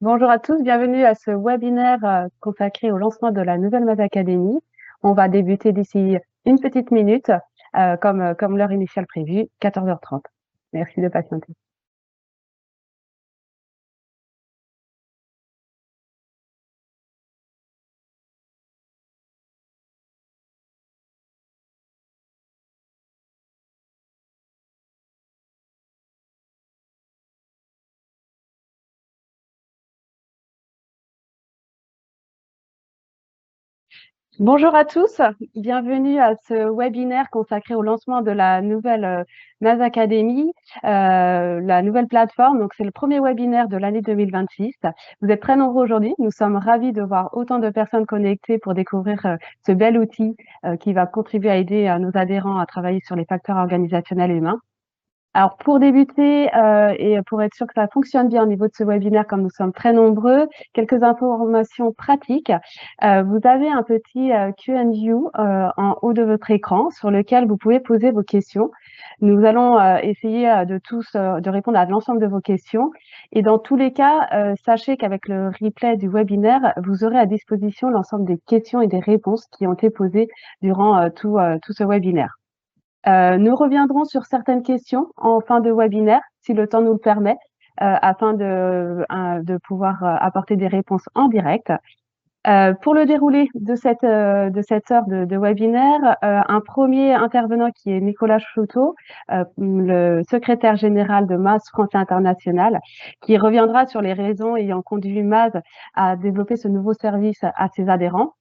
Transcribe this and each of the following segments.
Bonjour à tous, bienvenue à ce webinaire consacré au lancement de la nouvelle Maz Academy. On va débuter d'ici une petite minute, comme l'heure initiale prévue, 14h30. Merci de patienter. Bonjour à tous, bienvenue à ce webinaire consacré au lancement de la nouvelle Maz Academy, la nouvelle plateforme. Donc, c'est le premier webinaire de l'année 2026. Vous êtes très nombreux aujourd'hui. Nous sommes ravis de voir autant de personnes connectées pour découvrir ce bel outil qui va contribuer à aider nos adhérents à travailler sur les facteurs organisationnels humains. Alors pour débuter et pour être sûr que ça fonctionne bien au niveau de ce webinaire, comme nous sommes très nombreux, quelques informations pratiques. Vous avez un petit Q&A en haut de votre écran sur lequel vous pouvez poser vos questions. Nous allons essayer de répondre à l'ensemble de vos questions. Et dans tous les cas, sachez qu'avec le replay du webinaire, vous aurez à disposition l'ensemble des questions et des réponses qui ont été posées durant tout ce webinaire. Nous reviendrons sur certaines questions en fin de webinaire, si le temps nous le permet, afin de pouvoir apporter des réponses en direct. Pour le déroulé de cette heure de webinaire, un premier intervenant qui est Nicolas Chouteau, le secrétaire général de Maz France International, qui reviendra sur les raisons ayant conduit Maz à développer ce nouveau service à ses adhérents.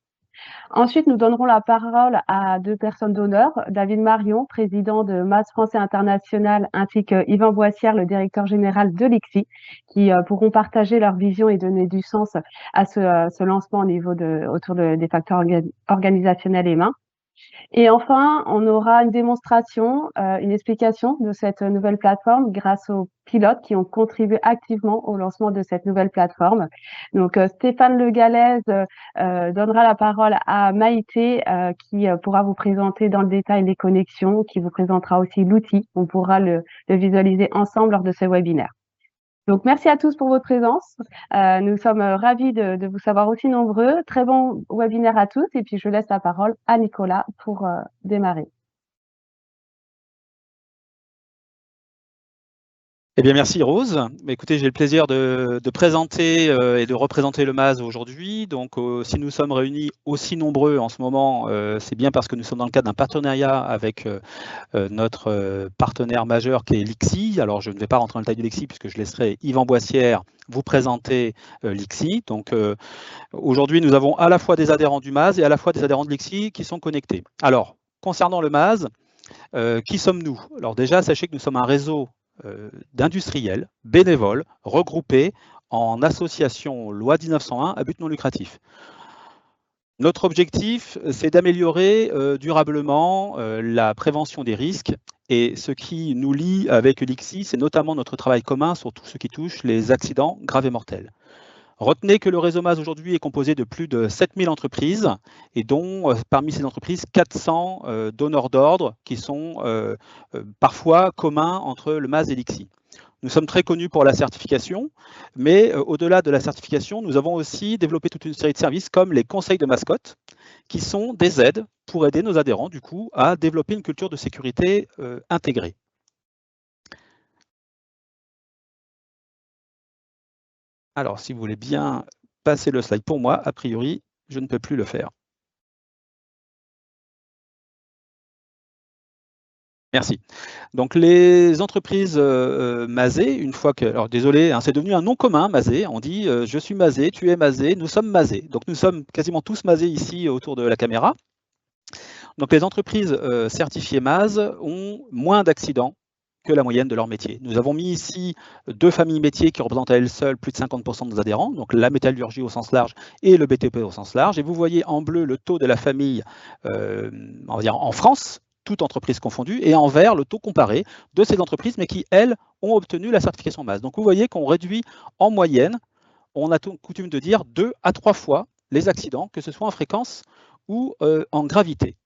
Ensuite, nous donnerons la parole à deux personnes d'honneur, David Marion, président de Maz Français International, ainsi que Yvan Boissière, le directeur général de l'ICSI, qui pourront partager leur vision et donner du sens à ce lancement autour des facteurs organisationnels humains. Et enfin, on aura une démonstration, une explication de cette nouvelle plateforme grâce aux pilotes qui ont contribué activement au lancement de cette nouvelle plateforme. Donc, Stéphane Le Gallez donnera la parole à Maïté qui pourra vous présenter dans le détail les connexions, qui vous présentera aussi l'outil. On pourra le visualiser ensemble lors de ce webinaire. Donc, merci à tous pour votre présence. Nous sommes ravis de vous savoir aussi nombreux. Très bon webinaire à tous. Et puis, je laisse la parole à Nicolas pour démarrer. Eh bien, merci Rose. Écoutez, j'ai le plaisir de présenter et de représenter le MAZ aujourd'hui. Donc, si nous sommes réunis aussi nombreux en ce moment, c'est bien parce que nous sommes dans le cadre d'un partenariat avec notre partenaire majeur qui est l'ICSI. Alors, je ne vais pas rentrer dans le détail de l'ICSI puisque je laisserai Yvan Boissière vous présenter l'ICSI. Donc, aujourd'hui, nous avons à la fois des adhérents du MAZ et à la fois des adhérents de l'ICSI qui sont connectés. Alors, concernant le MAZ, qui sommes-nous? Alors déjà, sachez que nous sommes un réseau d'industriels, bénévoles, regroupés en association loi 1901 à but non lucratif. Notre objectif, c'est d'améliorer durablement la prévention des risques. Et ce qui nous lie avec l'ICSI, c'est notamment notre travail commun sur tout ce qui touche les accidents graves et mortels. Retenez que le réseau MAZ aujourd'hui est composé de plus de 7000 entreprises et dont parmi ces entreprises 400 donneurs d'ordre qui sont parfois communs entre le MAZ et l'ICSI. Nous sommes très connus pour la certification, mais au-delà de la certification, nous avons aussi développé toute une série de services comme les conseils de mascotte, qui sont des aides pour aider nos adhérents du coup à développer une culture de sécurité intégrée. Alors, si vous voulez bien passer le slide pour moi, a priori, je ne peux plus le faire. Merci. Donc les entreprises Mazé, une fois que, alors désolé, hein, c'est devenu un nom commun, Mazé, on dit je suis Mazé, tu es Mazé, nous sommes Mazé. Donc nous sommes quasiment tous Mazé ici autour de la caméra. Donc les entreprises certifiées MAZ ont moins d'accidents que la moyenne de leur métier. Nous avons mis ici deux familles métiers qui représentent à elles seules plus de 50% de nos adhérents, donc la métallurgie au sens large et le BTP au sens large. Et vous voyez en bleu le taux de la famille on va dire en France, toutes entreprises confondues, et en vert le taux comparé de ces entreprises, mais qui, elles, ont obtenu la certification MAZ. Donc vous voyez qu'on réduit en moyenne, on a coutume de dire 2 à 3 fois les accidents, que ce soit en fréquence ou en gravité.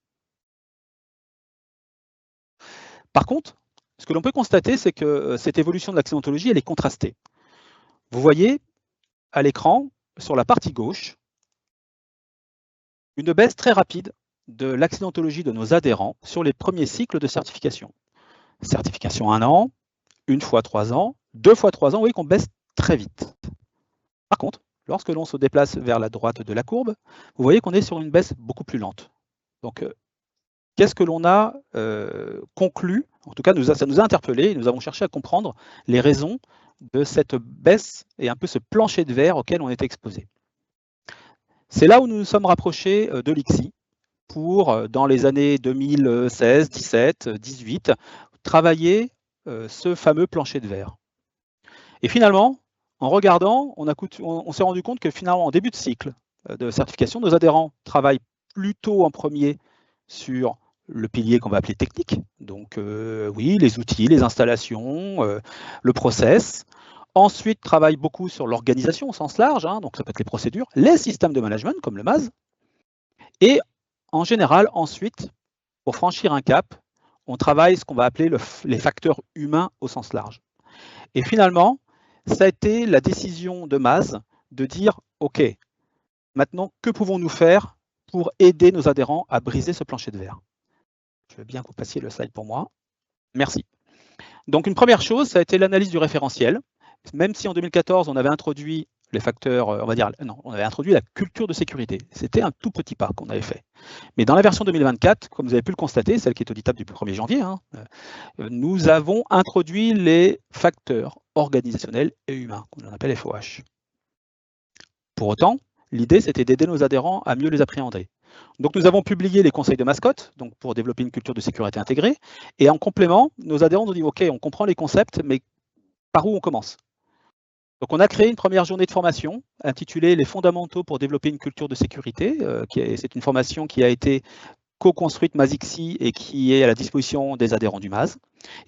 Par contre, ce que l'on peut constater, c'est que cette évolution de l'accidentologie, elle est contrastée. Vous voyez, à l'écran, sur la partie gauche, une baisse très rapide de l'accidentologie de nos adhérents sur les premiers cycles de certification. Certification 1 an, 1 fois 3 ans, 2 fois 3 ans, vous voyez qu'on baisse très vite. Par contre, lorsque l'on se déplace vers la droite de la courbe, vous voyez qu'on est sur une baisse beaucoup plus lente. Donc, qu'est-ce que l'on a conclu? En tout cas, ça nous a interpellés et nous avons cherché à comprendre les raisons de cette baisse et un peu ce plancher de verre auquel on était exposé. C'est là où nous nous sommes rapprochés de l'ICSI pour, dans les années 2016, 17, 18, travailler ce fameux plancher de verre. Et finalement, en regardant, on s'est rendu compte que finalement, en début de cycle de certification, nos adhérents travaillent plutôt en premier sur le pilier qu'on va appeler technique, donc oui, les outils, les installations, le process. Ensuite, travaillent beaucoup sur l'organisation au sens large, hein, donc ça peut être les procédures, les systèmes de management comme le MAS. Et en général, ensuite, pour franchir un cap, on travaille ce qu'on va appeler les facteurs humains au sens large. Et finalement, ça a été la décision de MAS de dire, OK, maintenant, que pouvons-nous faire pour aider nos adhérents à briser ce plancher de verre? Je veux bien que vous passiez le slide pour moi. Merci. Donc, une première chose, ça a été l'analyse du référentiel. Même si en 2014, on avait introduit les facteurs, on va dire, non, on avait introduit la culture de sécurité. C'était un tout petit pas qu'on avait fait. Mais dans la version 2024, comme vous avez pu le constater, celle qui est auditable depuis le 1er janvier, hein, nous avons introduit les facteurs organisationnels et humains, qu'on appelle FOH. Pour autant, l'idée, c'était d'aider nos adhérents à mieux les appréhender. Donc, nous avons publié les conseils de mascotte, donc pour développer une culture de sécurité intégrée. Et en complément, nos adhérents nous ont dit, OK, on comprend les concepts, mais par où on commence? Donc, on a créé une première journée de formation intitulée « Les fondamentaux pour développer une culture de sécurité ». C'est une formation qui a été co-construite MAS-ICSI et qui est à la disposition des adhérents du MAS.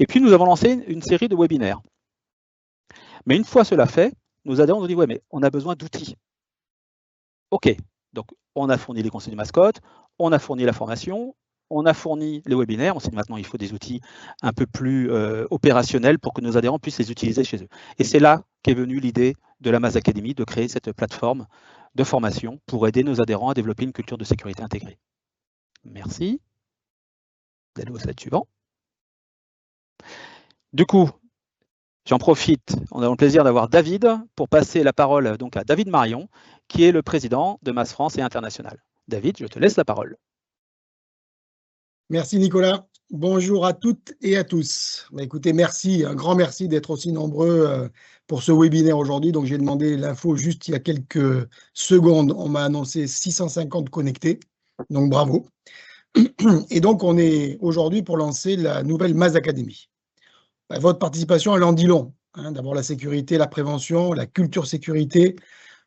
Et puis, nous avons lancé une série de webinaires. Mais une fois cela fait, nos adhérents nous ont dit « Ouais, mais on a besoin d'outils. » OK, donc on a fourni les conseils de mascotte, on a fourni la formation, on a fourni les webinaires, on s'est dit maintenant il faut des outils un peu plus opérationnels pour que nos adhérents puissent les utiliser chez eux. Et c'est là qu'est venue l'idée de la MAS Academy de créer cette plateforme de formation pour aider nos adhérents à développer une culture de sécurité intégrée. Merci. Allez au slide suivant. Du coup, j'en profite, on a le plaisir d'avoir David pour passer la parole donc à David Marion, qui est le président de MAS France et International. David, je te laisse la parole. Merci Nicolas. Bonjour à toutes et à tous. Écoutez, merci, un grand merci d'être aussi nombreux pour ce webinaire aujourd'hui. Donc j'ai demandé l'info juste il y a quelques secondes. On m'a annoncé 650 connectés, donc bravo. Et donc on est aujourd'hui pour lancer la nouvelle MAS Academy. Votre participation, elle en dit long. D'abord la sécurité, la prévention, la culture sécurité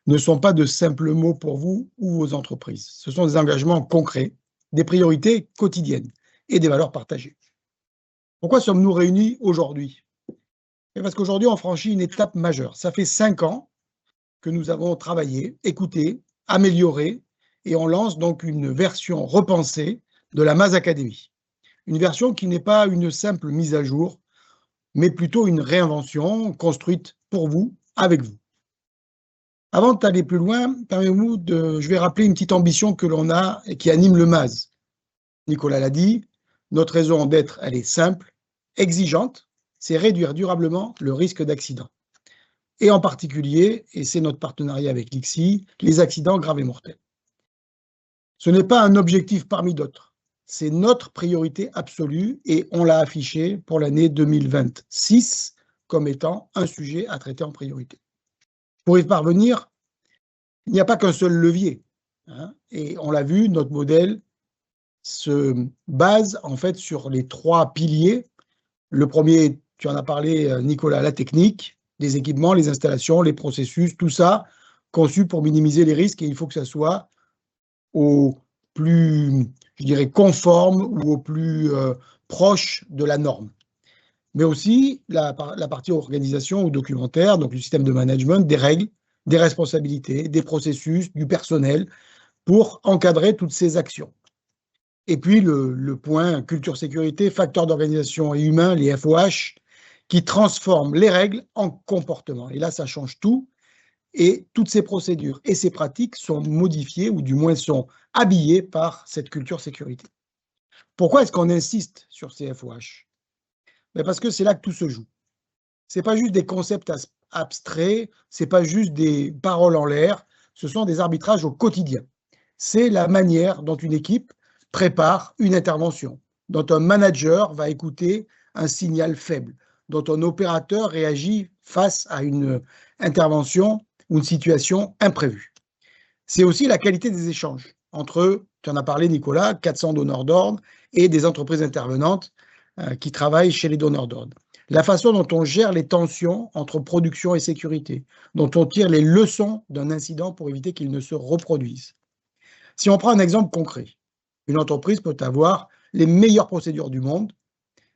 ne sont pas de simples mots pour vous ou vos entreprises. Ce sont des engagements concrets, des priorités quotidiennes et des valeurs partagées. Pourquoi sommes-nous réunis aujourd'hui? Parce qu'aujourd'hui, on franchit une étape majeure. Ça fait 5 ans que nous avons travaillé, écouté, amélioré, et on lance donc une version repensée de la MAS Academy. Une version qui n'est pas une simple mise à jour, mais plutôt une réinvention construite pour vous, avec vous. Avant d'aller plus loin, permettez-moi je vais rappeler une petite ambition que l'on a et qui anime le MAS. Nicolas l'a dit, notre raison d'être, elle est simple, exigeante, c'est réduire durablement le risque d'accident. Et en particulier, et c'est notre partenariat avec l'ICSI, les accidents graves et mortels. Ce n'est pas un objectif parmi d'autres, c'est notre priorité absolue et on l'a affiché pour l'année 2026 comme étant un sujet à traiter en priorité. Pour y parvenir, il n'y a pas qu'un seul levier. Et on l'a vu, notre modèle se base en fait sur les 3 piliers. Le premier, tu en as parlé, Nicolas, la technique, les équipements, les installations, les processus, tout ça conçu pour minimiser les risques et il faut que ça soit au plus, je dirais, conforme ou au plus proche de la norme. Mais aussi la partie organisation ou documentaire, donc le système de management, des règles, des responsabilités, des processus, du personnel, pour encadrer toutes ces actions. Et puis le point culture sécurité, facteurs d'organisation et humains, les FOH, qui transforment les règles en comportement. Et là, ça change tout. Et toutes ces procédures et ces pratiques sont modifiées ou du moins sont habillées par cette culture sécurité. Pourquoi est-ce qu'on insiste sur ces FOH? Parce que c'est là que tout se joue. Ce n'est pas juste des concepts abstraits, ce n'est pas juste des paroles en l'air, ce sont des arbitrages au quotidien. C'est la manière dont une équipe prépare une intervention, dont un manager va écouter un signal faible, dont un opérateur réagit face à une intervention ou une situation imprévue. C'est aussi la qualité des échanges entre, tu en as parlé Nicolas, 400 donneurs d'ordre et des entreprises intervenantes qui travaillent chez les donneurs d'ordre. La façon dont on gère les tensions entre production et sécurité, dont on tire les leçons d'un incident pour éviter qu'il ne se reproduise. Si on prend un exemple concret, une entreprise peut avoir les meilleures procédures du monde,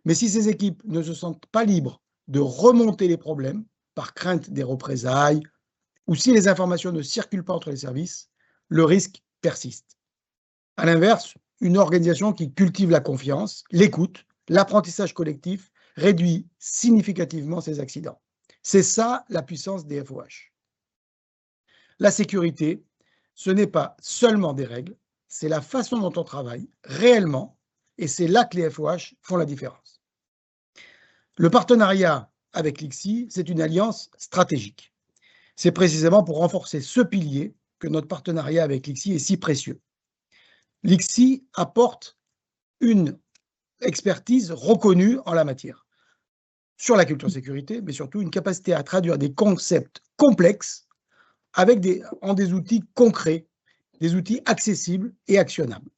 mais si ses équipes ne se sentent pas libres de remonter les problèmes par crainte des représailles, ou si les informations ne circulent pas entre les services, le risque persiste. À l'inverse, une organisation qui cultive la confiance, l'écoute, l'apprentissage collectif, réduit significativement ces accidents. C'est ça la puissance des FOH. La sécurité, ce n'est pas seulement des règles, c'est la façon dont on travaille réellement, et c'est là que les FOH font la différence. Le partenariat avec l'ICSI, c'est une alliance stratégique. C'est précisément pour renforcer ce pilier que notre partenariat avec l'ICSI est si précieux. L'ICSI apporte une expertise reconnue en la matière, sur la culture sécurité, mais surtout une capacité à traduire des concepts complexes en des outils concrets, des outils accessibles et actionnables,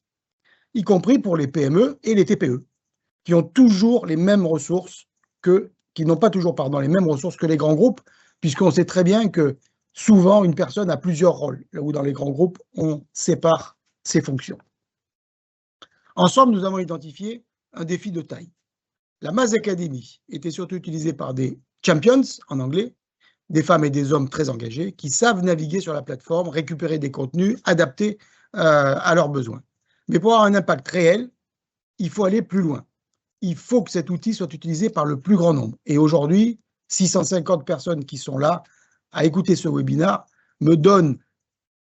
y compris pour les PME et les TPE, qui ont toujours les mêmes ressources qui n'ont pas toujours les mêmes ressources que les grands groupes, puisqu'on sait très bien que souvent une personne a plusieurs rôles, là où dans les grands groupes, on sépare ses fonctions. Ensemble, nous avons identifié un défi de taille. La Maz Academy était surtout utilisée par des champions, en anglais, des femmes et des hommes très engagés, qui savent naviguer sur la plateforme, récupérer des contenus adaptés à leurs besoins. Mais pour avoir un impact réel, il faut aller plus loin. Il faut que cet outil soit utilisé par le plus grand nombre. Et aujourd'hui, 650 personnes qui sont là à écouter ce webinaire me donnent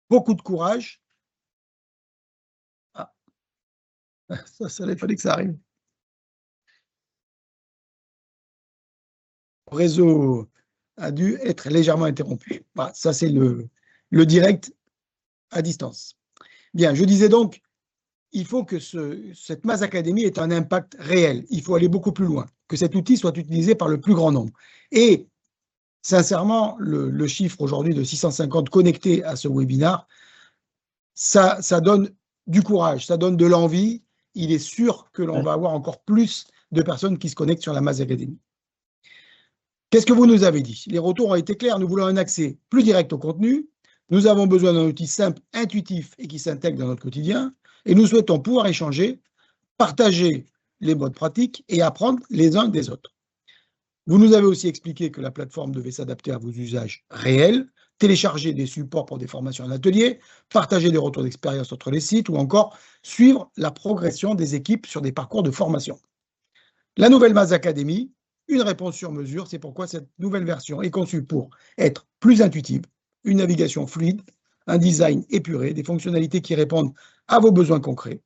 beaucoup de courage. Ah, ça il fallait que ça arrive. Le réseau a dû être légèrement interrompu. Voilà, ça, c'est le direct à distance. Bien, je disais donc, il faut que cette Maz Academy ait un impact réel. Il faut aller beaucoup plus loin, que cet outil soit utilisé par le plus grand nombre. Et sincèrement, le chiffre aujourd'hui de 650 connectés à ce webinaire, ça donne du courage, ça donne de l'envie. Il est sûr que l'on va avoir encore plus de personnes qui se connectent sur la Maz Academy. Qu'est-ce que vous nous avez dit? Les retours ont été clairs. Nous voulons un accès plus direct au contenu. Nous avons besoin d'un outil simple, intuitif et qui s'intègre dans notre quotidien. Et nous souhaitons pouvoir échanger, partager les bonnes pratiques et apprendre les uns des autres. Vous nous avez aussi expliqué que la plateforme devait s'adapter à vos usages réels, télécharger des supports pour des formations en atelier, partager des retours d'expérience entre les sites ou encore suivre la progression des équipes sur des parcours de formation. La nouvelle Maz Academy, une réponse sur mesure, c'est pourquoi cette nouvelle version est conçue pour être plus intuitive, une navigation fluide, un design épuré, des fonctionnalités qui répondent à vos besoins concrets,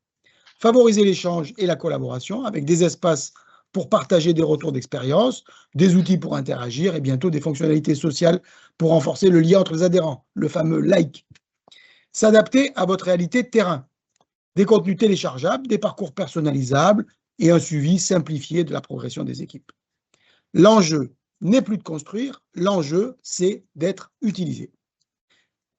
favoriser l'échange et la collaboration avec des espaces pour partager des retours d'expérience, des outils pour interagir et bientôt des fonctionnalités sociales pour renforcer le lien entre les adhérents, le fameux like. S'adapter à votre réalité de terrain, des contenus téléchargeables, des parcours personnalisables et un suivi simplifié de la progression des équipes. L'enjeu n'est plus de construire, l'enjeu, c'est d'être utilisé.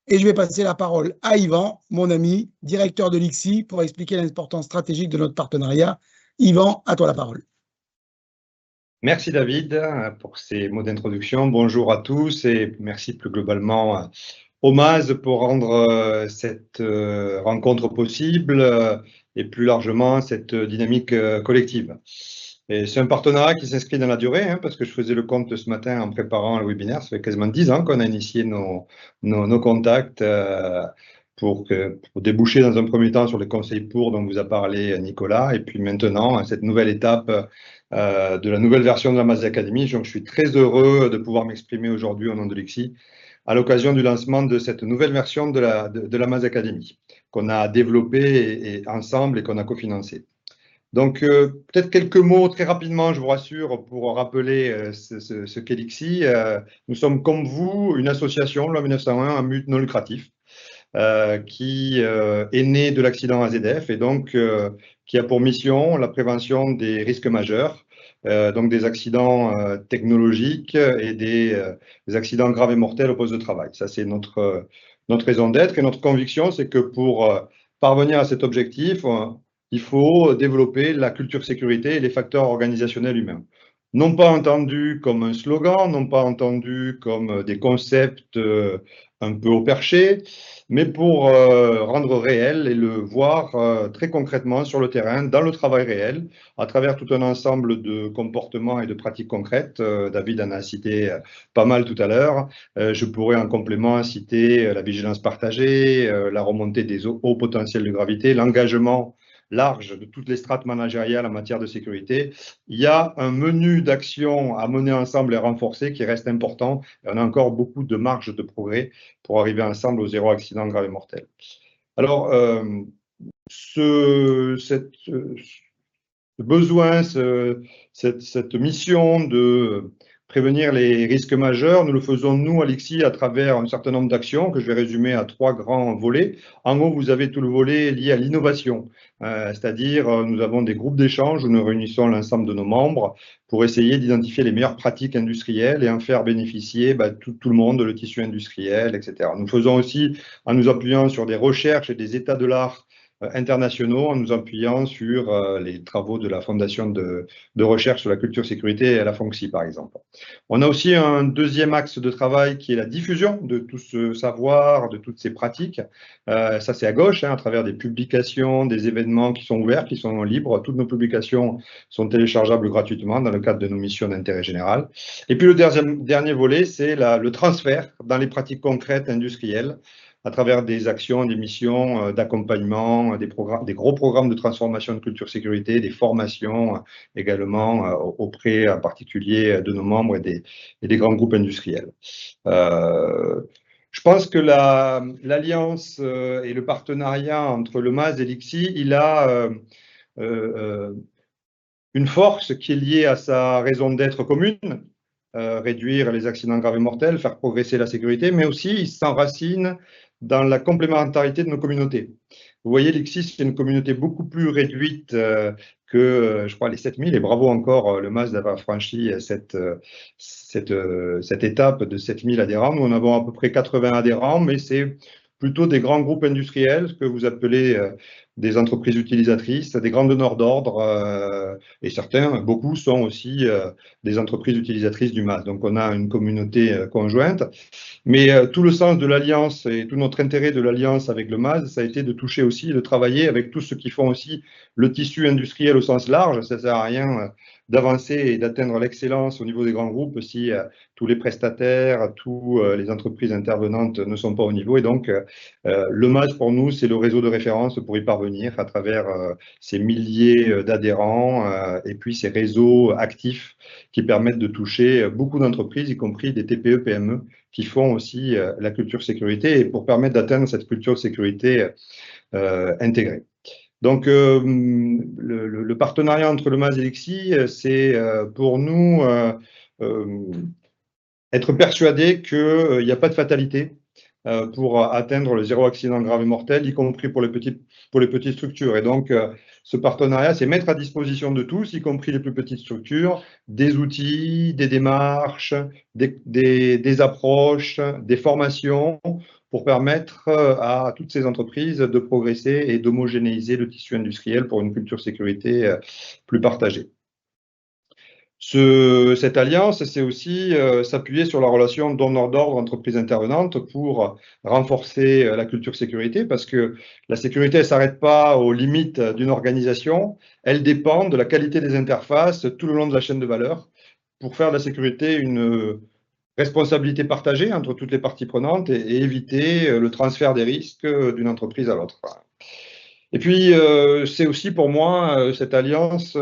Et je vais passer la parole à Yvan, mon ami, directeur de l'ICSI, pour expliquer l'importance stratégique de notre partenariat. Yvan, à toi la parole. Merci David pour ces mots d'introduction. Bonjour à tous et merci plus globalement au Maz pour rendre cette rencontre possible et plus largement cette dynamique collective. C'est un partenariat qui s'inscrit dans la durée, parce que je faisais le compte ce matin en préparant le webinaire. Ça fait quasiment 10 ans qu'on a initié nos contacts pour déboucher dans un premier temps sur les conseils dont vous a parlé Nicolas, et puis maintenant cette nouvelle étape de la nouvelle version de la Maz Academy. Donc je suis très heureux de pouvoir m'exprimer aujourd'hui au nom de l'ICSI à l'occasion du lancement de cette nouvelle version de la Maz Academy qu'on a développée ensemble et qu'on a cofinancée. Donc, peut-être quelques mots très rapidement, je vous rassure, pour rappeler ce qu'est l'ICSI. Nous sommes, comme vous, une association, loi 1901, un but non lucratif, qui est née de l'accident AZF et donc qui a pour mission la prévention des risques majeurs, donc des accidents technologiques et des accidents graves et mortels au poste de travail. Ça, c'est notre raison d'être et notre conviction, c'est que pour parvenir à cet objectif, il faut développer la culture sécurité et les facteurs organisationnels humains. Non pas entendu comme un slogan, non pas entendu comme des concepts un peu au perché, mais pour rendre réel et le voir très concrètement sur le terrain, dans le travail réel, à travers tout un ensemble de comportements et de pratiques concrètes. David en a cité pas mal tout à l'heure. Je pourrais en complément citer la vigilance partagée, la remontée des hauts potentiels de gravité, l'engagement large de toutes les strates managériales en matière de sécurité. Il y a un menu d'actions à mener ensemble et renforcer qui reste important. Et on a encore beaucoup de marge de progrès pour arriver ensemble au zéro accident grave et mortel. Alors, ce besoin, cette mission de prévenir les risques majeurs, nous le faisons, nous, à l'ICSI, à travers un certain nombre d'actions que je vais résumer à 3 grands volets. En haut, vous avez tout le volet lié à l'innovation, c'est-à-dire nous avons des groupes d'échange où nous réunissons l'ensemble de nos membres pour essayer d'identifier les meilleures pratiques industrielles et en faire bénéficier tout le monde, le tissu industriel, etc. Nous faisons aussi en nous appuyant sur des recherches et des états de l'art internationaux, en nous appuyant sur les travaux de la Fondation de recherche sur la culture sécurité et la FONCSI, par exemple. On a aussi un deuxième axe de travail qui est la diffusion de tout ce savoir, de toutes ces pratiques. Ça, c'est à gauche, à travers des publications, des événements qui sont ouverts, qui sont libres. Toutes nos publications sont téléchargeables gratuitement dans le cadre de nos missions d'intérêt général. Et puis le dernier volet, c'est le transfert dans les pratiques concrètes industrielles, à travers des actions, des missions d'accompagnement, des gros programmes de transformation de culture sécurité, des formations également auprès en particulier de nos membres et des grands groupes industriels. Je pense que l'alliance et le partenariat entre le MAZ et l'ICSI, il a une force qui est liée à sa raison d'être commune, réduire les accidents graves et mortels, faire progresser la sécurité, mais aussi il s'enracine dans la complémentarité de nos communautés. Vous voyez, l'ICSI, c'est une communauté beaucoup plus réduite que, je crois, les 7000, et bravo encore le MAZ d'avoir franchi cette étape de 7000 adhérents. Nous en avons à peu près 80 adhérents, mais c'est plutôt des grands groupes industriels, ce que vous appelez des entreprises utilisatrices, des grands donneurs d'ordre, et beaucoup sont aussi des entreprises utilisatrices du MAZ. Donc on a une communauté conjointe. Mais tout le sens de l'alliance et tout notre intérêt de l'alliance avec le MAZ, ça a été de toucher aussi, de travailler avec tous ceux qui font aussi le tissu industriel au sens large. Ça ne sert à rien d'avancer et d'atteindre l'excellence au niveau des grands groupes si tous les prestataires, toutes les entreprises intervenantes ne sont pas au niveau. Et donc, le MAZ, pour nous, c'est le réseau de référence pour y parvenir à travers ces milliers d'adhérents et puis ces réseaux actifs qui permettent de toucher beaucoup d'entreprises, y compris des TPE, PME, qui font aussi la culture sécurité et pour permettre d'atteindre cette culture sécurité intégrée. Donc, le partenariat entre le MAZ et l'ICSI, c'est pour nous être persuadé qu'il n'y a pas de fatalité pour atteindre le zéro accident grave et mortel, y compris pour les petites structures. Et donc, ce partenariat, c'est mettre à disposition de tous, y compris les plus petites structures, des outils, des démarches, des approches, des formations pour permettre à toutes ces entreprises de progresser et d'homogénéiser le tissu industriel pour une culture sécurité plus partagée. Cette alliance, c'est aussi s'appuyer sur la relation donneur d'ordre entreprise intervenante pour renforcer la culture sécurité, parce que la sécurité, elle ne s'arrête pas aux limites d'une organisation, elle dépend de la qualité des interfaces tout le long de la chaîne de valeur pour faire de la sécurité une responsabilité partagée entre toutes les parties prenantes et éviter le transfert des risques d'une entreprise à l'autre. Et puis, c'est aussi pour moi, cette alliance,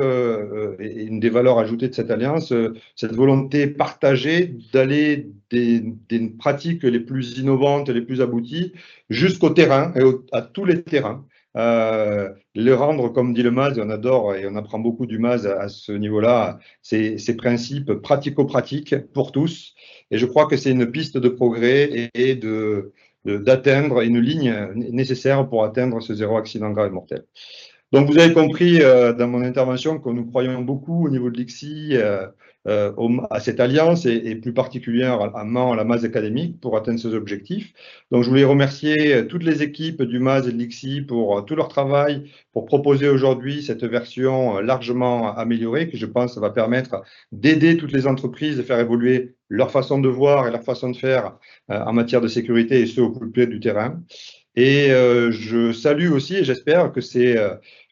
et une des valeurs ajoutées de cette alliance, cette volonté partagée d'aller des pratiques les plus innovantes, les plus abouties, jusqu'au terrain et à tous les terrains. Le rendre, comme dit le MAS, on adore et on apprend beaucoup du MAS à ce niveau-là, ces principes pratico-pratiques pour tous. Et je crois que c'est une piste de progrès et d'atteindre une ligne nécessaire pour atteindre ce zéro accident grave et mortel. Donc, vous avez compris dans mon intervention que nous croyons beaucoup au niveau de l'ICSI à cette alliance et plus particulièrement à la MAS académique pour atteindre ces objectifs. Donc, je voulais remercier toutes les équipes du MAS et de l'ICSI pour tout leur travail, pour proposer aujourd'hui cette version largement améliorée qui, je pense, va permettre d'aider toutes les entreprises à faire évoluer leur façon de voir et leur façon de faire en matière de sécurité et ce au plus près du terrain. Et je salue aussi et j'espère que c'est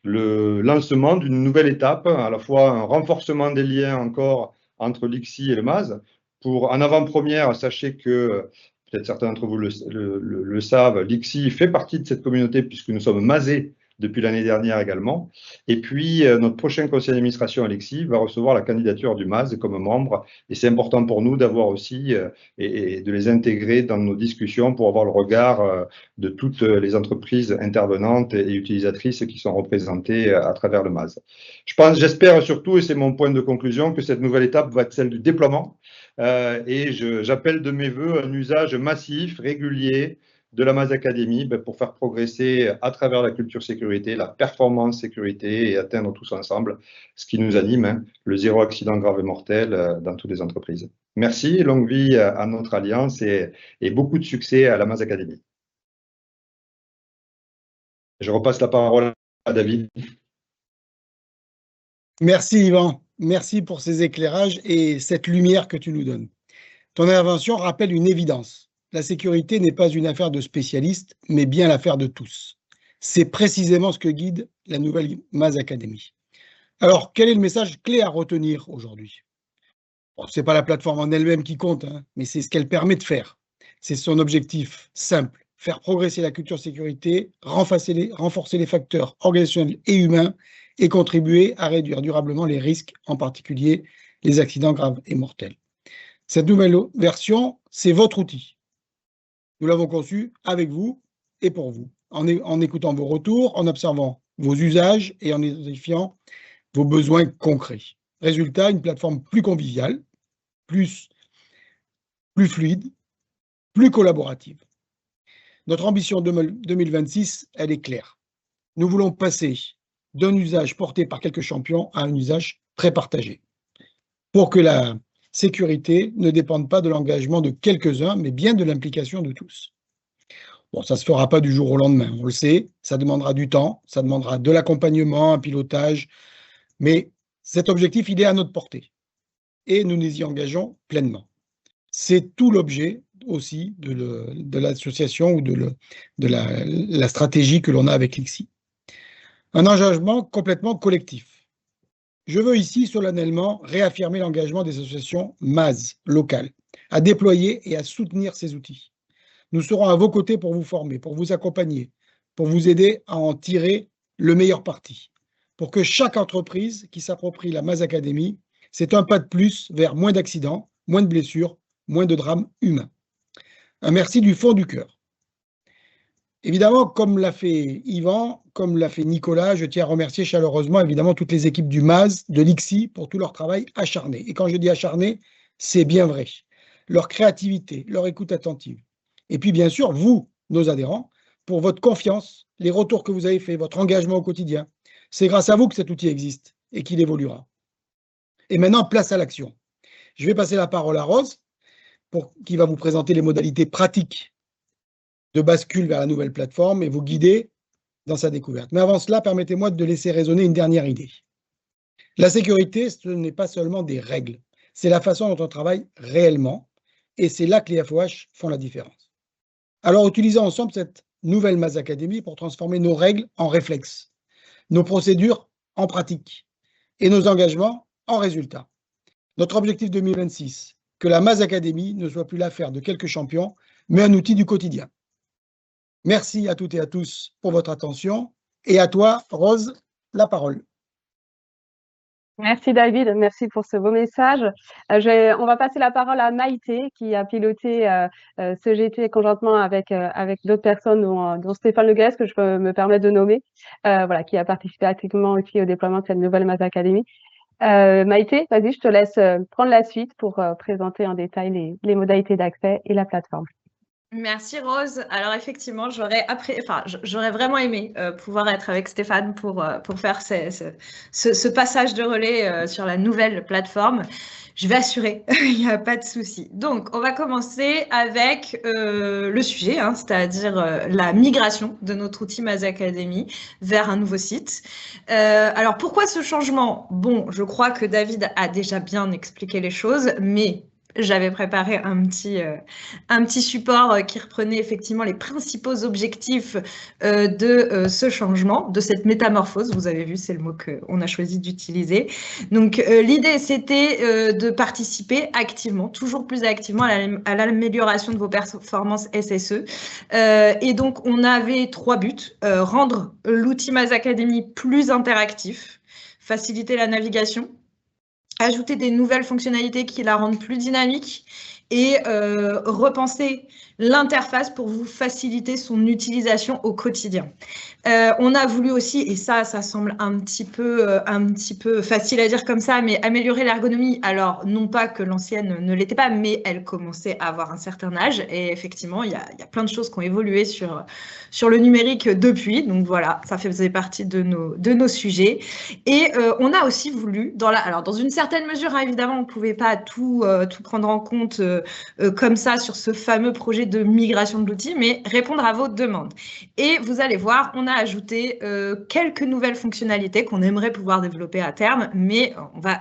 le lancement d'une nouvelle étape, à la fois un renforcement des liens encore entre l'ICSI et le MAS. Pour en avant-première, sachez que, peut-être certains d'entre vous le savent, l'ICSI fait partie de cette communauté puisque nous sommes masés depuis l'année dernière également. Et puis, notre prochain conseil d'administration à l'ICSI va recevoir la candidature du MAS comme membre. Et c'est important pour nous d'avoir aussi et de les intégrer dans nos discussions pour avoir le regard de toutes les entreprises intervenantes et utilisatrices qui sont représentées à travers le MAS. J'espère surtout, et c'est mon point de conclusion, que cette nouvelle étape va être celle du déploiement. Et j'appelle de mes voeux un usage massif, régulier, de la MAS Academy pour faire progresser à travers la culture sécurité, la performance sécurité et atteindre tous ensemble ce qui nous anime, hein, le zéro accident grave et mortel dans toutes les entreprises. Merci, longue vie à notre alliance et beaucoup de succès à la MAS Academy. Je repasse la parole à David. Merci Yvan, merci pour ces éclairages et cette lumière que tu nous donnes. Ton intervention rappelle une évidence. La sécurité n'est pas une affaire de spécialistes, mais bien l'affaire de tous. C'est précisément ce que guide la nouvelle MAS Academy. Alors, quel est le message clé à retenir aujourd'hui? Bon, ce n'est pas la plateforme en elle-même qui compte, hein, mais c'est ce qu'elle permet de faire. C'est son objectif simple, faire progresser la culture sécurité, renforcer les facteurs organisationnels et humains et contribuer à réduire durablement les risques, en particulier les accidents graves et mortels. Cette nouvelle version, c'est votre outil. Nous l'avons conçu avec vous et pour vous, en écoutant vos retours, en observant vos usages et en identifiant vos besoins concrets. Résultat, une plateforme plus conviviale, plus fluide, plus collaborative. Notre ambition 2026, elle est claire. Nous voulons passer d'un usage porté par quelques champions à un usage très partagé. Pour que la sécurité ne dépendent pas de l'engagement de quelques-uns, mais bien de l'implication de tous. Bon, ça ne se fera pas du jour au lendemain, on le sait, ça demandera du temps, ça demandera de l'accompagnement, un pilotage, mais cet objectif, il est à notre portée et nous nous y engageons pleinement. C'est tout l'objet aussi de l'association ou de la stratégie que l'on a avec l'ICSI. Un engagement complètement collectif. Je veux ici solennellement réaffirmer l'engagement des associations MAS locales à déployer et à soutenir ces outils. Nous serons à vos côtés pour vous former, pour vous accompagner, pour vous aider à en tirer le meilleur parti. Pour que chaque entreprise qui s'approprie la MAS Academy, c'est un pas de plus vers moins d'accidents, moins de blessures, moins de drames humains. Un merci du fond du cœur. Évidemment, comme l'a fait Yvan, comme l'a fait Nicolas, je tiens à remercier chaleureusement évidemment toutes les équipes du MAS, de l'ICSI pour tout leur travail acharné. Et quand je dis acharné, c'est bien vrai. Leur créativité, leur écoute attentive. Et puis bien sûr, vous, nos adhérents, pour votre confiance, les retours que vous avez faits, votre engagement au quotidien. C'est grâce à vous que cet outil existe et qu'il évoluera. Et maintenant, place à l'action. Je vais passer la parole à Rose, qui va vous présenter les modalités pratiques de bascule vers la nouvelle plateforme et vous guider dans sa découverte. Mais avant cela, permettez-moi de laisser résonner une dernière idée. La sécurité, ce n'est pas seulement des règles, c'est la façon dont on travaille réellement et c'est là que les FOH font la différence. Alors, utilisons ensemble cette nouvelle MAS Academy pour transformer nos règles en réflexes, nos procédures en pratiques et nos engagements en résultats. Notre objectif 2026, que la MAS Academy ne soit plus l'affaire de quelques champions, mais un outil du quotidien. Merci à toutes et à tous pour votre attention Et à toi, Rose, la parole. Merci David, merci pour ce beau message. On va passer la parole à Maïté qui a piloté ce GT conjointement avec d'autres personnes dont Stéphane Le Guest, que je peux me permettre de nommer, voilà, qui a participé activement aussi au déploiement de cette nouvelle Maz Academy. Maïté, vas-y, je te laisse prendre la suite pour présenter en détail les modalités d'accès et la plateforme. Merci Rose. Alors effectivement, j'aurais vraiment aimé pouvoir être avec Stéphane pour faire ce passage de relais sur la nouvelle plateforme. Je vais assurer, il n'y a pas de souci. Donc, on va commencer avec le sujet, hein, c'est-à-dire la migration de notre outil Maz Academy vers un nouveau site. Alors, pourquoi ce changement? Bon, je crois que David a déjà bien expliqué les choses, mais j'avais préparé un petit support qui reprenait effectivement les principaux objectifs de ce changement, de cette métamorphose. Vous avez vu, c'est le mot qu'on a choisi d'utiliser. Donc, l'idée, c'était de participer activement, toujours plus activement à l'amélioration de vos performances SSE. Et donc, on avait 3 buts. Rendre l'outil Maz Academy plus interactif, faciliter la navigation, ajouter des nouvelles fonctionnalités qui la rendent plus dynamique et repenser l'interface pour vous faciliter son utilisation au quotidien. On a voulu aussi, et ça semble un petit peu facile à dire comme ça, mais améliorer l'ergonomie. Alors, non pas que l'ancienne ne l'était pas, mais elle commençait à avoir un certain âge. Et effectivement, il y a plein de choses qui ont évolué sur le numérique depuis. Donc voilà, ça faisait partie de nos sujets. Et on a aussi voulu, dans une certaine mesure, hein, évidemment, on ne pouvait pas tout prendre en compte comme ça sur ce fameux projet de migration de l'outil, mais répondre à vos demandes. Et vous allez voir, on a ajouté quelques nouvelles fonctionnalités qu'on aimerait pouvoir développer à terme, mais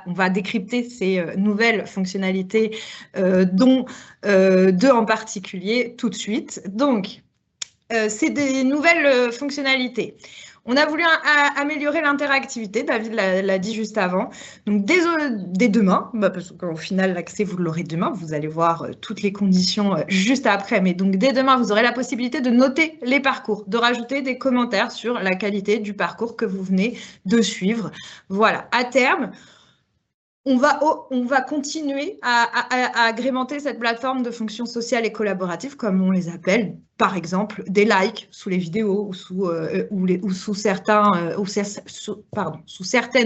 on va décrypter ces nouvelles fonctionnalités, dont 2 en particulier tout de suite. Donc, c'est des nouvelles fonctionnalités. On a voulu améliorer l'interactivité, David l'a dit juste avant. Donc, dès demain, parce qu'au final, l'accès, vous l'aurez demain. Vous allez voir toutes les conditions juste après. Mais donc, dès demain, vous aurez la possibilité de noter les parcours, de rajouter des commentaires sur la qualité du parcours que vous venez de suivre. Voilà, à terme, on va continuer à agrémenter cette plateforme de fonctions sociales et collaboratives, comme on les appelle. Par exemple, des likes sous les vidéos ou sous certaines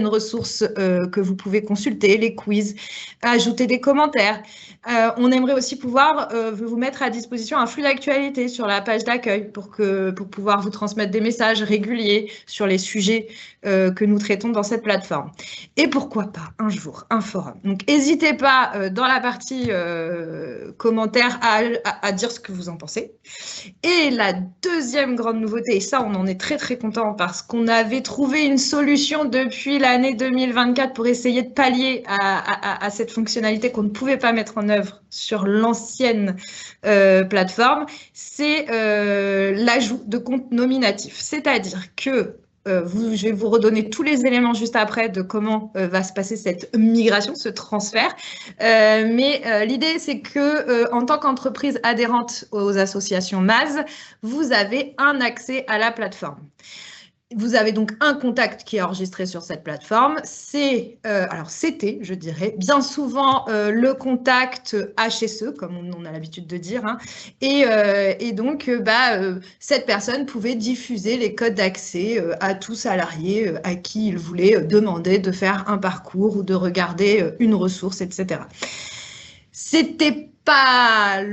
ressources que vous pouvez consulter, les quiz, ajouter des commentaires. On aimerait aussi pouvoir vous mettre à disposition un flux d'actualité sur la page d'accueil pour pouvoir vous transmettre des messages réguliers sur les sujets que nous traitons dans cette plateforme. Et pourquoi pas un jour un forum. Donc, n'hésitez pas dans la partie commentaires à dire ce que vous en pensez. Et la deuxième grande nouveauté, et ça, on en est très, très content parce qu'on avait trouvé une solution depuis l'année 2024 pour essayer de pallier à cette fonctionnalité qu'on ne pouvait pas mettre en œuvre sur l'ancienne plateforme, c'est l'ajout de comptes nominatifs. C'est-à-dire que je vais vous redonner tous les éléments juste après de comment va se passer cette migration, ce transfert. Mais l'idée, c'est que en tant qu'entreprise adhérente aux associations Maz, vous avez un accès à la plateforme. Vous avez donc un contact qui est enregistré sur cette plateforme. Alors c'était, je dirais, bien souvent le contact HSE, comme on a l'habitude de dire. Hein. Et donc, cette personne pouvait diffuser les codes d'accès à tout salarié à qui il voulait demander de faire un parcours ou de regarder une ressource, etc. C'était pas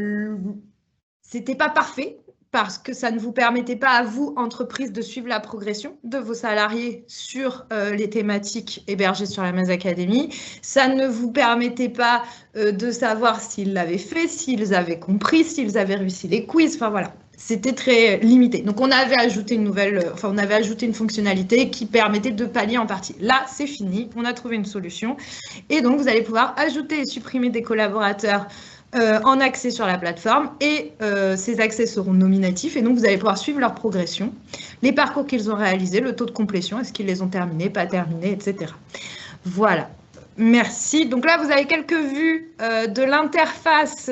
parfait, parce que ça ne vous permettait pas à vous, entreprise, de suivre la progression de vos salariés sur les thématiques hébergées sur la Maz Academy. Ça ne vous permettait pas de savoir s'ils l'avaient fait, s'ils avaient compris, s'ils avaient réussi les quiz. Enfin voilà, c'était très limité. Donc on avait ajouté une fonctionnalité qui permettait de pallier en partie. Là, c'est fini, on a trouvé une solution. Et donc vous allez pouvoir ajouter et supprimer des collaborateurs en accès sur la plateforme et ces accès seront nominatifs et donc vous allez pouvoir suivre leur progression, les parcours qu'ils ont réalisés, le taux de complétion, est-ce qu'ils les ont terminés, pas terminés, etc. Voilà, merci. Donc là, vous avez quelques vues de l'interface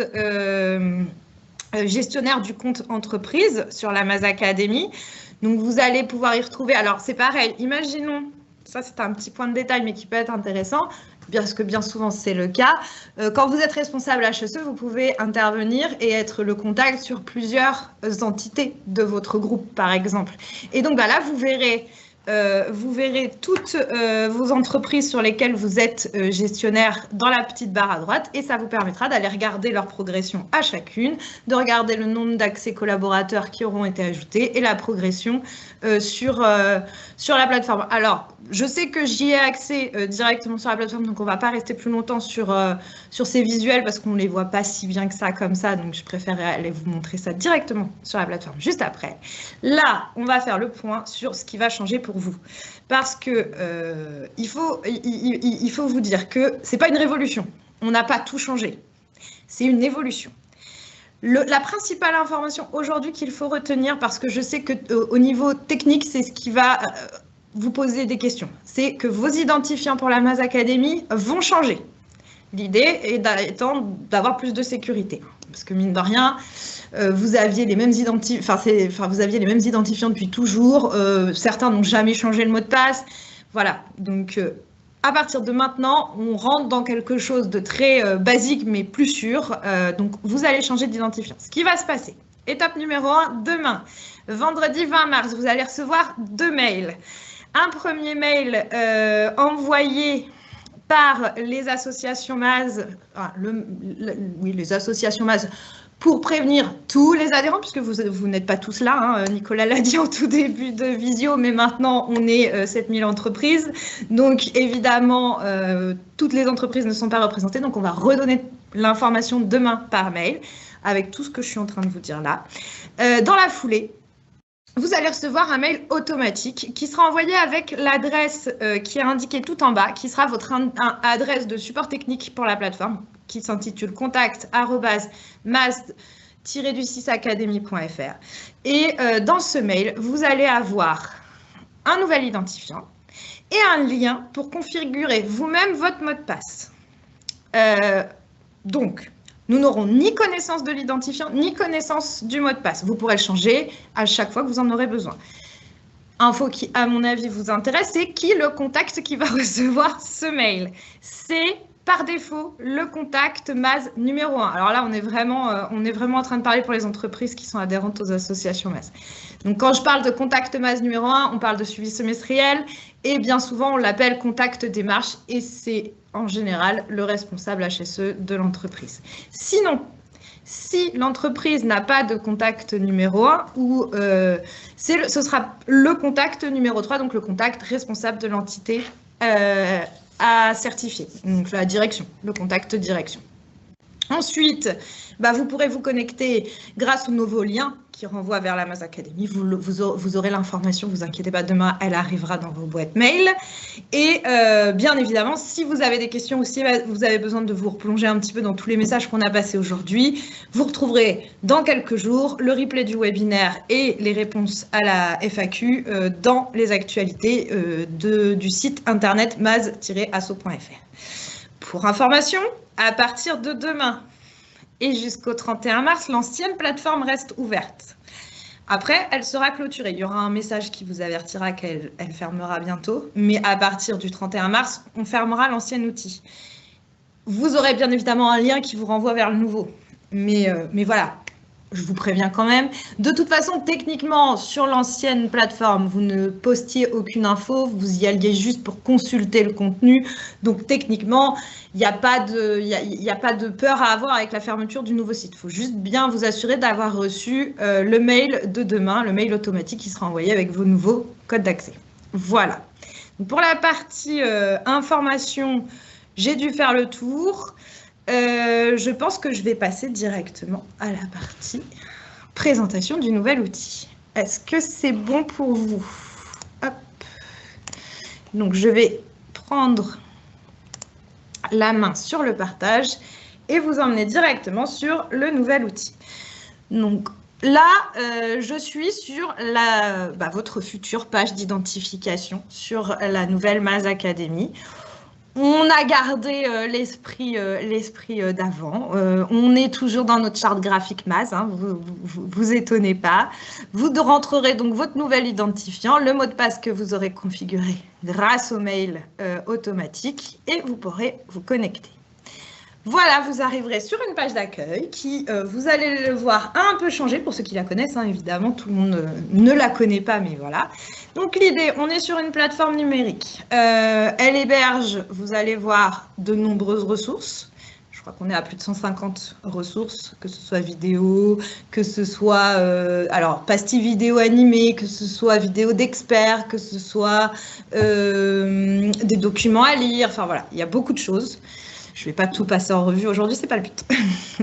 gestionnaire du compte entreprise sur la Maz Academy. Donc, vous allez pouvoir y retrouver. Alors, c'est pareil. Imaginons, ça c'est un petit point de détail, mais qui peut être intéressant, parce que bien souvent c'est le cas. Quand vous êtes responsable HSE, vous pouvez intervenir et être le contact sur plusieurs entités de votre groupe, par exemple. Et donc, là, vous verrez toutes vos entreprises sur lesquelles vous êtes gestionnaire dans la petite barre à droite et ça vous permettra d'aller regarder leur progression à chacune, de regarder le nombre d'accès collaborateurs qui auront été ajoutés et la progression sur la plateforme. Alors, je sais que j'y ai accès directement sur la plateforme, donc on ne va pas rester plus longtemps sur ces visuels parce qu'on ne les voit pas si bien que ça comme ça, donc je préfère aller vous montrer ça directement sur la plateforme juste après. Là, on va faire le point sur ce qui va changer pour vous. Parce que il faut vous dire que ce n'est pas une révolution. On n'a pas tout changé. C'est une évolution. La principale information aujourd'hui qu'il faut retenir, parce que je sais qu'au niveau technique, c'est ce qui va vous poser des questions, c'est que vos identifiants pour la Maz Academy vont changer. L'idée étant d'avoir plus de sécurité. Parce que mine de rien, vous aviez les mêmes identifiants depuis toujours. Certains n'ont jamais changé le mot de passe. Voilà. Donc, à partir de maintenant, on rentre dans quelque chose de très basique, mais plus sûr. Donc, vous allez changer d'identifiant. Ce qui va se passer. Étape numéro 1, demain, vendredi 20 mars, vous allez recevoir 2 mails. Un premier mail envoyé par les associations Maz, les associations Maz, pour prévenir tous les adhérents, puisque vous n'êtes pas tous là, hein, Nicolas l'a dit en tout début de visio, mais maintenant on est 7000 entreprises, donc évidemment toutes les entreprises ne sont pas représentées, donc on va redonner l'information demain par mail, avec tout ce que je suis en train de vous dire là. Dans la foulée, vous allez recevoir un mail automatique qui sera envoyé avec l'adresse qui est indiquée tout en bas, qui sera votre adresse de support technique pour la plateforme, qui s'intitule contact@maz-academy.fr. Et dans ce mail, vous allez avoir un nouvel identifiant et un lien pour configurer vous-même votre mot de passe. Donc, nous n'aurons ni connaissance de l'identifiant, ni connaissance du mot de passe. Vous pourrez le changer à chaque fois que vous en aurez besoin. Info qui, à mon avis, vous intéresse, c'est qui le contact qui va recevoir ce mail. C'est par défaut le contact Maz numéro 1. Alors là, on est vraiment en train de parler pour les entreprises qui sont adhérentes aux associations Maz. Donc, quand je parle de contact Maz numéro 1, on parle de suivi semestriel et bien souvent, on l'appelle contact démarche et c'est en général le responsable HSE de l'entreprise. Sinon, si l'entreprise n'a pas de contact numéro 1, ce sera le contact numéro 3, donc le contact responsable de l'entité à certifier, donc la direction, le contact direction. Ensuite, vous pourrez vous connecter grâce au nouveau lien qui renvoie vers la Maz Academy. Vous aurez l'information, ne vous inquiétez pas, demain, elle arrivera dans vos boîtes mail. Et bien évidemment, si vous avez des questions ou si vous avez besoin de vous replonger un petit peu dans tous les messages qu'on a passés aujourd'hui, vous retrouverez dans quelques jours le replay du webinaire et les réponses à la FAQ dans les actualités du site internet maz-asso.fr. Pour information, à partir de demain et jusqu'au 31 mars, l'ancienne plateforme reste ouverte. Après, elle sera clôturée. Il y aura un message qui vous avertira qu'elle fermera bientôt. Mais à partir du 31 mars, on fermera l'ancien outil. Vous aurez bien évidemment un lien qui vous renvoie vers le nouveau. Mais voilà, je vous préviens quand même. De toute façon, techniquement, sur l'ancienne plateforme, vous ne postiez aucune info. Vous y alliez juste pour consulter le contenu. Donc, techniquement, il n'y a pas de peur à avoir avec la fermeture du nouveau site. Il faut juste bien vous assurer d'avoir reçu le mail de demain, le mail automatique qui sera envoyé avec vos nouveaux codes d'accès. Voilà. Donc, pour la partie information, j'ai dû faire le tour. Je pense que je vais passer directement à la partie présentation du nouvel outil. Est-ce que c'est bon pour vous? Hop. Donc, je vais prendre la main sur le partage et vous emmener directement sur le nouvel outil. Donc là, je suis sur votre future page d'identification sur la nouvelle Maz Academy. On a gardé l'esprit d'avant. On est toujours dans notre charte graphique MAZ, hein, vous étonnez pas. Vous rentrerez donc votre nouvel identifiant, le mot de passe que vous aurez configuré grâce au mail automatique et vous pourrez vous connecter. Voilà, vous arriverez sur une page d'accueil qui, vous allez le voir, a un peu changé pour ceux qui la connaissent, hein, évidemment, tout le monde ne la connaît pas, mais voilà. Donc l'idée, on est sur une plateforme numérique. Elle héberge, vous allez voir, de nombreuses ressources. Je crois qu'on est à plus de 150 ressources, que ce soit vidéo, que ce soit, alors, pastilles vidéo animées, que ce soit vidéo d'experts, que ce soit des documents à lire, enfin voilà, il y a beaucoup de choses. Je ne vais pas tout passer en revue aujourd'hui, ce n'est pas le but.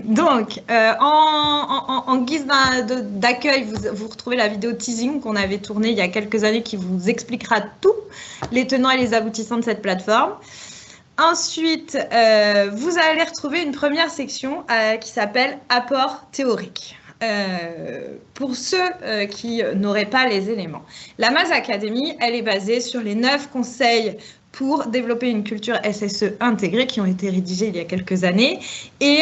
Donc, en guise d'accueil, vous retrouvez la vidéo teasing qu'on avait tournée il y a quelques années qui vous expliquera tous les tenants et les aboutissants de cette plateforme. Ensuite, vous allez retrouver une première section qui s'appelle « Apport théorique ». Pour ceux qui n'auraient pas les éléments. La MAZ Academy, elle est basée sur les 9 conseils pour développer une culture SSE intégrée qui ont été rédigés il y a quelques années. Et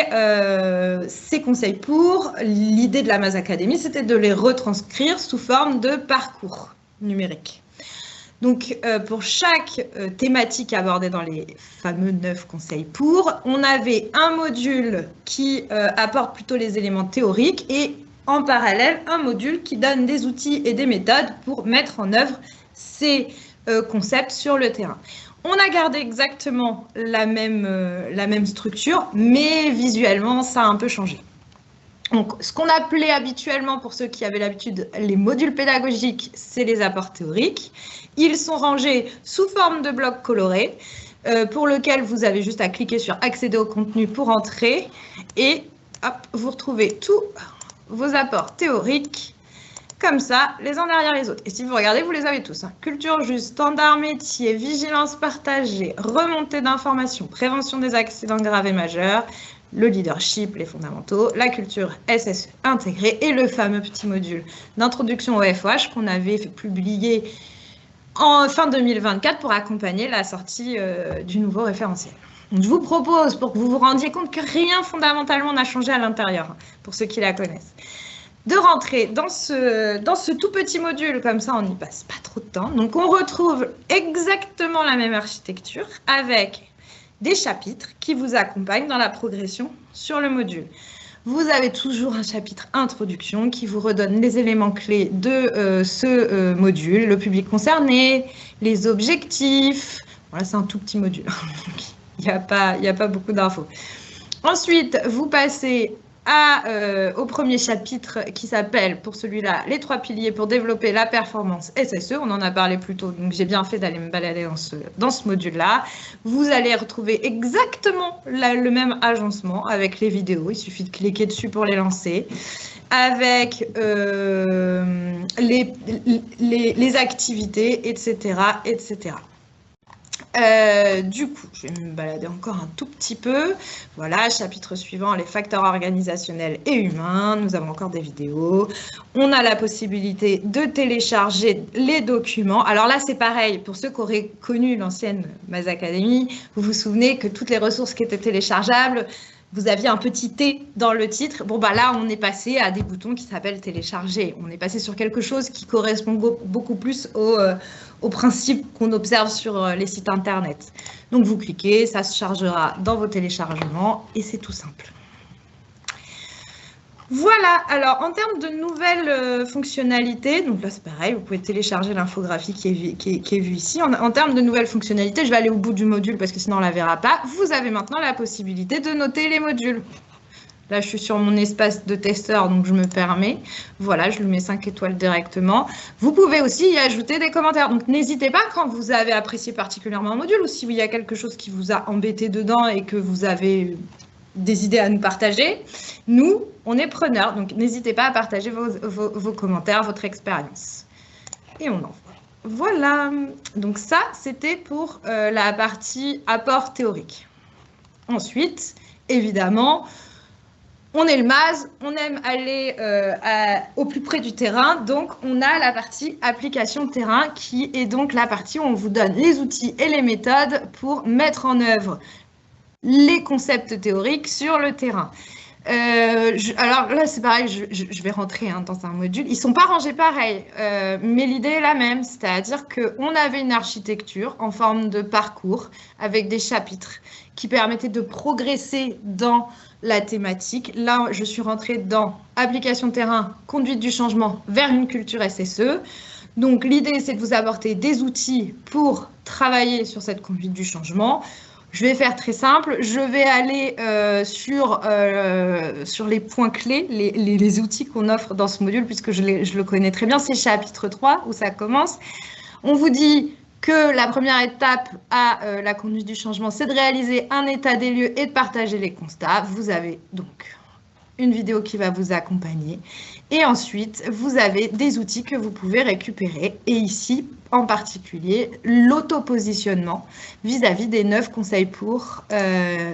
ces conseils pour, l'idée de la MAZ Academy, c'était de les retranscrire sous forme de parcours numérique. Donc, pour chaque thématique abordée dans les fameux 9 conseils pour, on avait un module qui apporte plutôt les éléments théoriques et en parallèle, un module qui donne des outils et des méthodes pour mettre en œuvre ces concepts sur le terrain. On a gardé exactement la même structure, mais visuellement, ça a un peu changé. Donc, ce qu'on appelait habituellement, pour ceux qui avaient l'habitude, les modules pédagogiques, c'est les apports théoriques. Ils sont rangés sous forme de blocs colorés, pour lequel vous avez juste à cliquer sur « Accéder au contenu » pour entrer. Et hop, vous retrouvez tous vos apports théoriques, comme ça, les uns derrière les autres. Et si vous regardez, vous les avez tous. Hein. Culture juste, standard métier, vigilance partagée, remontée d'informations, prévention des accidents graves et majeurs, le leadership, les fondamentaux, la culture SSE intégrée et le fameux petit module d'introduction au FOH qu'on avait fait publier en fin 2024 pour accompagner la sortie du nouveau référentiel. Donc, je vous propose, pour que vous vous rendiez compte que rien fondamentalement n'a changé à l'intérieur, pour ceux qui la connaissent, de rentrer dans ce tout petit module, comme ça on n'y passe pas trop de temps. Donc on retrouve exactement la même architecture avec des chapitres qui vous accompagnent dans la progression sur le module. Vous avez toujours un chapitre introduction qui vous redonne les éléments clés de ce module, le public concerné, les objectifs. Voilà, c'est un tout petit module, il n'y a pas beaucoup d'infos. Ensuite, vous passez au premier chapitre qui s'appelle, pour celui-là, les 3 piliers pour développer la performance SSE. On en a parlé plus tôt, donc j'ai bien fait d'aller me balader dans ce module-là. Vous allez retrouver exactement le même agencement avec les vidéos. Il suffit de cliquer dessus pour les lancer. Avec les activités, etc., etc. Du coup, je vais me balader encore un tout petit peu. Voilà, chapitre suivant, les facteurs organisationnels et humains. Nous avons encore des vidéos. On a la possibilité de télécharger les documents. Alors là, c'est pareil. Pour ceux qui auraient connu l'ancienne MAZ Academy, vous vous souvenez que toutes les ressources qui étaient téléchargeables, vous aviez un petit T dans le titre. Bon, bah là, on est passé à des boutons qui s'appellent télécharger. On est passé sur quelque chose qui correspond beaucoup plus au principe qu'on observe sur les sites internet. Donc, vous cliquez, ça se chargera dans vos téléchargements et c'est tout simple. Voilà, alors en termes de nouvelles fonctionnalités, donc là c'est pareil, vous pouvez télécharger l'infographie qui est vue ici. En termes de nouvelles fonctionnalités, je vais aller au bout du module parce que sinon on ne la verra pas. Vous avez maintenant la possibilité de noter les modules. Là je suis sur mon espace de testeur, donc je me permets. Voilà, je lui mets 5 étoiles directement. Vous pouvez aussi y ajouter des commentaires. Donc n'hésitez pas quand vous avez apprécié particulièrement un module ou s'il y a quelque chose qui vous a embêté dedans et que vous avez des idées à nous partager, nous, on est preneurs, donc n'hésitez pas à partager vos commentaires, votre expérience. Et on envoie. Voilà, donc ça, c'était pour la partie apport théorique. Ensuite, évidemment, On est le MAS, on aime aller au plus près du terrain, donc on a la partie application terrain qui est donc la partie où on vous donne les outils et les méthodes pour mettre en œuvre les concepts théoriques sur le terrain. Alors là, c'est pareil, je vais rentrer dans un module. Ils ne sont pas rangés pareil, mais l'idée est la même, c'est-à-dire qu'on avait une architecture en forme de parcours avec des chapitres qui permettaient de progresser dans la thématique. Là, je suis rentrée dans application terrain, conduite du changement vers une culture SSE. Donc, l'idée, c'est de vous apporter des outils pour travailler sur cette conduite du changement. Je vais faire très simple. Je vais aller sur les points clés, les outils qu'on offre dans ce module, puisque je le connais très bien. C'est chapitre 3 où ça commence. On vous dit que la première étape à la conduite du changement, c'est de réaliser un état des lieux et de partager les constats. Vous avez donc une vidéo qui va vous accompagner. Et ensuite, vous avez des outils que vous pouvez récupérer. Et ici, en particulier, l'auto-positionnement vis-à-vis des 9 conseils pour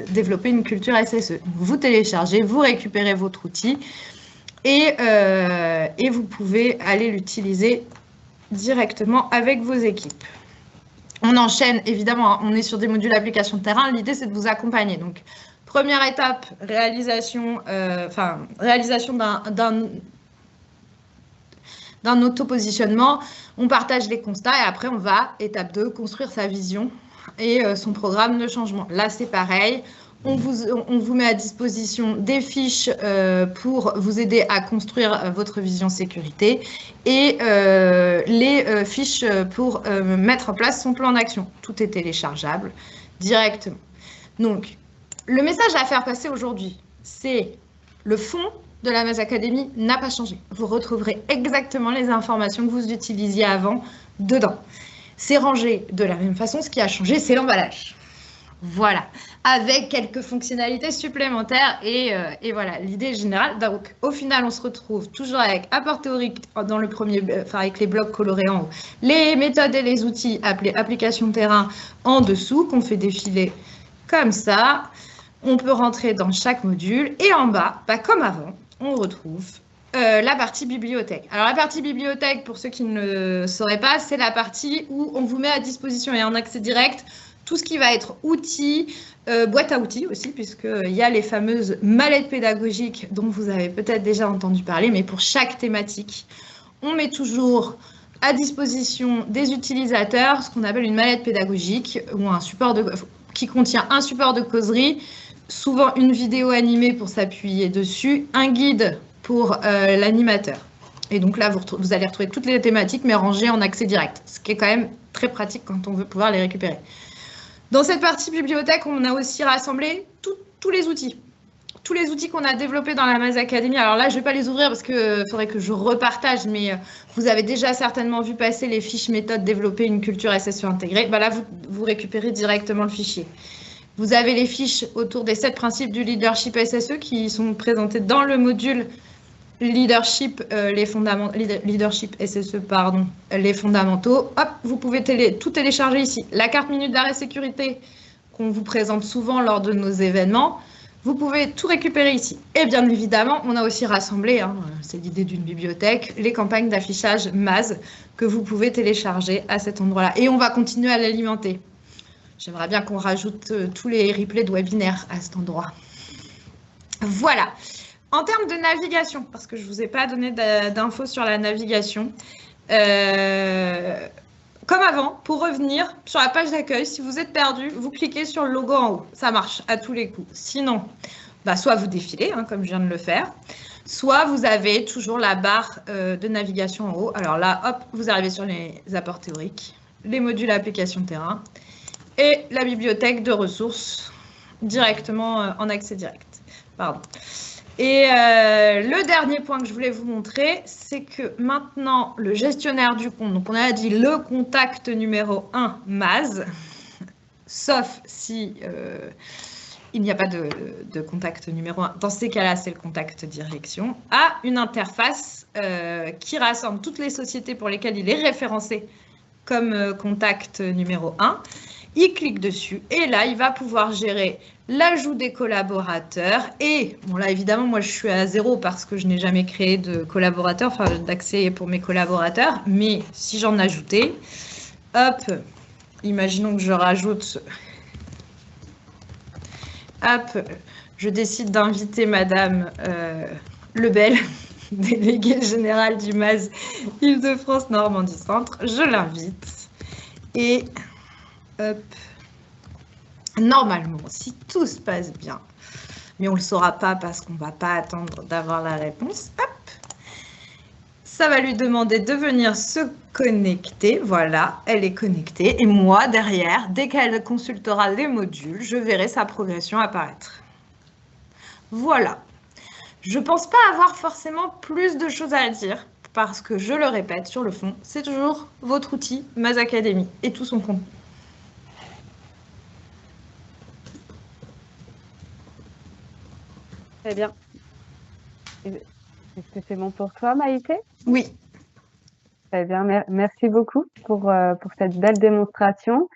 développer une culture SSE. Vous téléchargez, vous récupérez votre outil et vous pouvez aller l'utiliser directement avec vos équipes. On enchaîne, évidemment, on est sur des modules application de terrain. L'idée, c'est de vous accompagner. Donc, première étape, réalisation d'un auto-positionnement. On partage les constats et après, on va, étape 2, construire sa vision et son programme de changement. Là, c'est pareil. On vous met à disposition des fiches pour vous aider à construire votre vision sécurité et les fiches pour mettre en place son plan d'action. Tout est téléchargeable directement. Donc, le message à faire passer aujourd'hui, c'est le fond de la MAS Academy n'a pas changé. Vous retrouverez exactement les informations que vous utilisiez avant dedans. C'est rangé de la même façon. Ce qui a changé, c'est l'emballage. Voilà, avec quelques fonctionnalités supplémentaires et voilà, l'idée générale. Donc, au final, on se retrouve toujours avec apport théorique dans le premier, avec les blocs colorés en haut, les méthodes et les outils appelés application terrain en dessous qu'on fait défiler comme ça. On peut rentrer dans chaque module et en bas, comme avant, on retrouve la partie bibliothèque. Alors, la partie bibliothèque, pour ceux qui ne le sauraient pas, c'est la partie où on vous met à disposition et en accès direct tout ce qui va être outils, boîte à outils aussi, puisqu'il y a les fameuses mallettes pédagogiques dont vous avez peut-être déjà entendu parler, mais pour chaque thématique, on met toujours à disposition des utilisateurs ce qu'on appelle une mallette pédagogique ou un support qui contient un support de causerie, souvent une vidéo animée pour s'appuyer dessus, un guide pour l'animateur. Et donc là, vous allez retrouver toutes les thématiques, mais rangées en accès direct, ce qui est quand même très pratique quand on veut pouvoir les récupérer. Dans cette partie bibliothèque, on a aussi rassemblé tous les outils. Tous les outils qu'on a développés dans la MAS Academy. Alors là, je ne vais pas les ouvrir parce qu'il faudrait que je repartage, mais vous avez déjà certainement vu passer les fiches méthodes développer une culture SSE intégrée. Là, vous récupérez directement le fichier. Vous avez les fiches autour des 7 principes du leadership SSE qui sont présentés dans le module leadership, leadership SSE, pardon, les fondamentaux. Hop, vous pouvez tout télécharger ici. La carte minute d'arrêt sécurité qu'on vous présente souvent lors de nos événements, vous pouvez tout récupérer ici. Et bien évidemment, on a aussi rassemblé, c'est l'idée d'une bibliothèque, les campagnes d'affichage MAS que vous pouvez télécharger à cet endroit-là. Et on va continuer à l'alimenter. J'aimerais bien qu'on rajoute tous les replays de webinaires à cet endroit. Voilà. En termes de navigation, parce que je ne vous ai pas donné d'infos sur la navigation, comme avant, pour revenir sur la page d'accueil, si vous êtes perdu, vous cliquez sur le logo en haut. Ça marche à tous les coups. Sinon, soit vous défilez, comme je viens de le faire, soit vous avez toujours la barre de navigation en haut. Alors là, hop, vous arrivez sur les apports théoriques, les modules application terrain et la bibliothèque de ressources directement en accès direct. Pardon. Et le dernier point que je voulais vous montrer, c'est que maintenant, le gestionnaire du compte, donc on a dit le contact numéro 1 MAS, sauf si il n'y a pas de contact numéro 1, dans ces cas-là, c'est le contact direction, a une interface qui rassemble toutes les sociétés pour lesquelles il est référencé comme contact numéro 1. Il clique dessus et là, il va pouvoir gérer l'ajout des collaborateurs. Et bon, là, évidemment, moi, je suis à 0 parce que je n'ai jamais créé de collaborateurs, enfin, d'accès pour mes collaborateurs. Mais si j'en ajoutais, hop, imaginons que je rajoute, hop, je décide d'inviter Madame Lebel, déléguée générale du MAS Île-de-France Normandie Centre. Je l'invite et hop, normalement, si tout se passe bien, mais on ne le saura pas parce qu'on ne va pas attendre d'avoir la réponse, hop, ça va lui demander de venir se connecter. Voilà, elle est connectée. Et moi, derrière, dès qu'elle consultera les modules, je verrai sa progression apparaître. Voilà. Je ne pense pas avoir forcément plus de choses à dire parce que, je le répète, sur le fond, c'est toujours votre outil MAS Academy et tout son contenu. Très bien. Est-ce que c'est bon pour toi, Maïté? Oui. Très bien, merci beaucoup pour cette belle démonstration.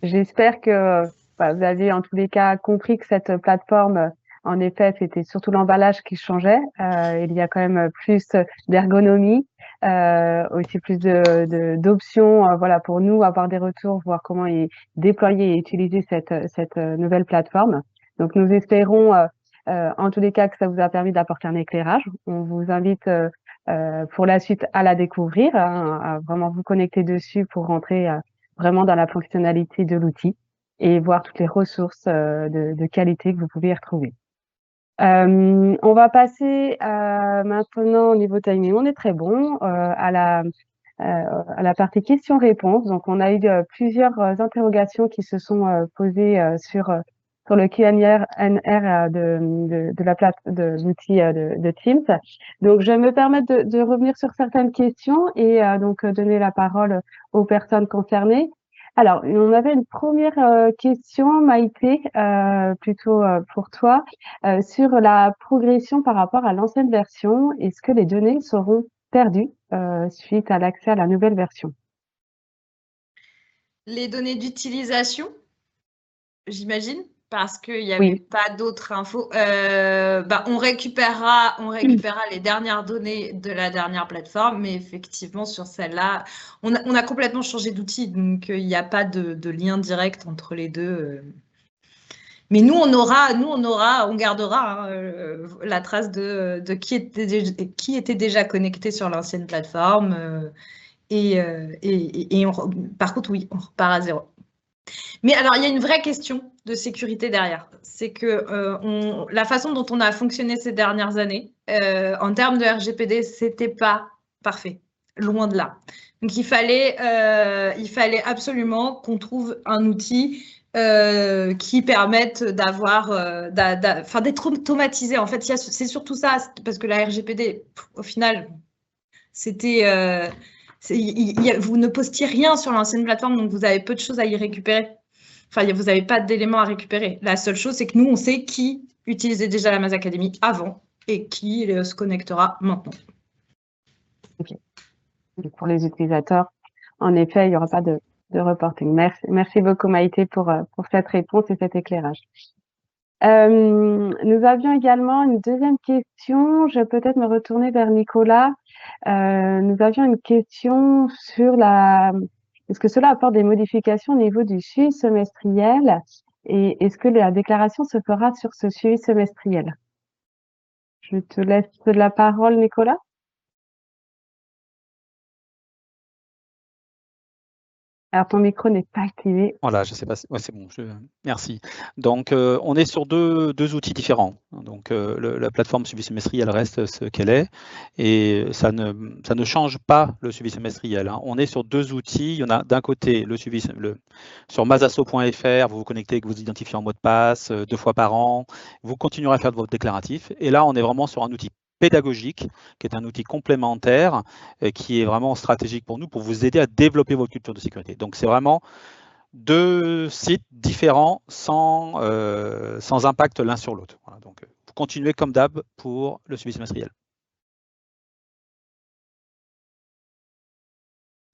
J'espère que vous avez en tous les cas compris que cette plateforme, en effet, c'était surtout l'emballage qui changeait. Il y a quand même plus d'ergonomie, aussi plus d'options, voilà, pour nous avoir des retours, voir comment déployer et utiliser cette nouvelle plateforme. Donc, nous espérons en tous les cas que ça vous a permis d'apporter un éclairage. On vous invite pour la suite à la découvrir, hein, à vraiment vous connecter dessus pour rentrer vraiment dans la fonctionnalité de l'outil et voir toutes les ressources de qualité que vous pouvez y retrouver. On va passer maintenant au niveau timing. On est très bon à la partie questions-réponses. Donc, on a eu plusieurs interrogations qui se sont posées sur le Q&A de l'outil de Teams. Donc, je vais me permettre de revenir sur certaines questions et donc donner la parole aux personnes concernées. Alors, on avait une première question, Maïté, plutôt pour toi, sur la progression par rapport à l'ancienne version. Est-ce que les données seront perdues suite à l'accès à la nouvelle version? Les données d'utilisation, j'imagine, parce qu'il n'y avait pas d'autres infos. On récupérera les dernières données de la dernière plateforme, mais effectivement, sur celle-là, on a complètement changé d'outil, donc il n'y a pas de lien direct entre les deux. Mais nous, on gardera la trace de qui était déjà connecté sur l'ancienne plateforme. Par contre, oui, on repart à 0. Mais alors, il y a une vraie question de sécurité derrière. C'est que la façon dont on a fonctionné ces dernières années, en termes de RGPD, c'était pas parfait, loin de là. Donc, il fallait absolument qu'on trouve un outil qui permette d'être automatisé. En fait, c'est surtout ça, parce que la RGPD, au final, c'était... vous ne postiez rien sur l'ancienne plateforme, donc vous avez peu de choses à y récupérer. Enfin, vous n'avez pas d'éléments à récupérer. La seule chose, c'est que nous, on sait qui utilisait déjà la MAS Academy avant et qui se connectera maintenant. Okay. Pour les utilisateurs, en effet, il n'y aura pas de reporting. Merci beaucoup, Maïté, pour cette réponse et cet éclairage. Nous avions également une deuxième question. Je vais peut-être me retourner vers Nicolas. Nous avions une question sur est-ce que cela apporte des modifications au niveau du suivi semestriel et est-ce que la déclaration se fera sur ce suivi semestriel? Je te laisse la parole, Nicolas. Alors, ton micro n'est pas activé. Voilà, je sais pas. Ouais, c'est bon. Merci. Donc, on est sur deux outils différents. Donc, la plateforme suivi semestriel reste ce qu'elle est, et ça ne change pas le suivi semestriel. Hein. On est sur deux outils. Il y en a d'un côté le suivi sur masasso.fr. Vous vous connectez avec vos identifiants en mot de passe 2 fois par an. Vous continuerez à faire de votre déclaratif. Et là, on est vraiment sur un outil pédagogique, qui est un outil complémentaire, qui est vraiment stratégique pour nous, pour vous aider à développer votre culture de sécurité. Donc, c'est vraiment deux sites différents sans impact l'un sur l'autre. Voilà, donc, vous continuez comme d'hab pour le suivi semestriel.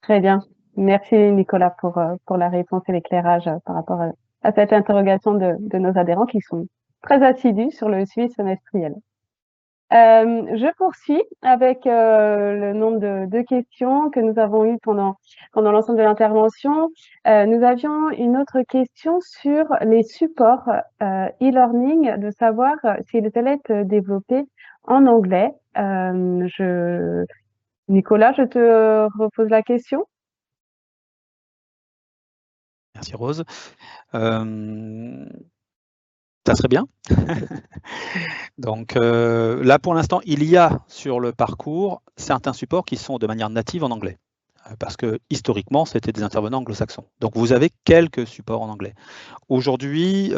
Très bien. Merci Nicolas pour la réponse et l'éclairage par rapport à cette interrogation de nos adhérents qui sont très assidus sur le suivi semestriel. Je poursuis avec le nombre de questions que nous avons eues pendant l'ensemble de l'intervention. Nous avions une autre question sur les supports e-learning, de savoir s'ils allaient être développés en anglais. Nicolas, je te repose la question. Merci Rose. Ça serait bien. Donc là, pour l'instant, il y a sur le parcours certains supports qui sont de manière native en anglais, parce que historiquement, c'était des intervenants anglo-saxons. Donc vous avez quelques supports en anglais. Aujourd'hui,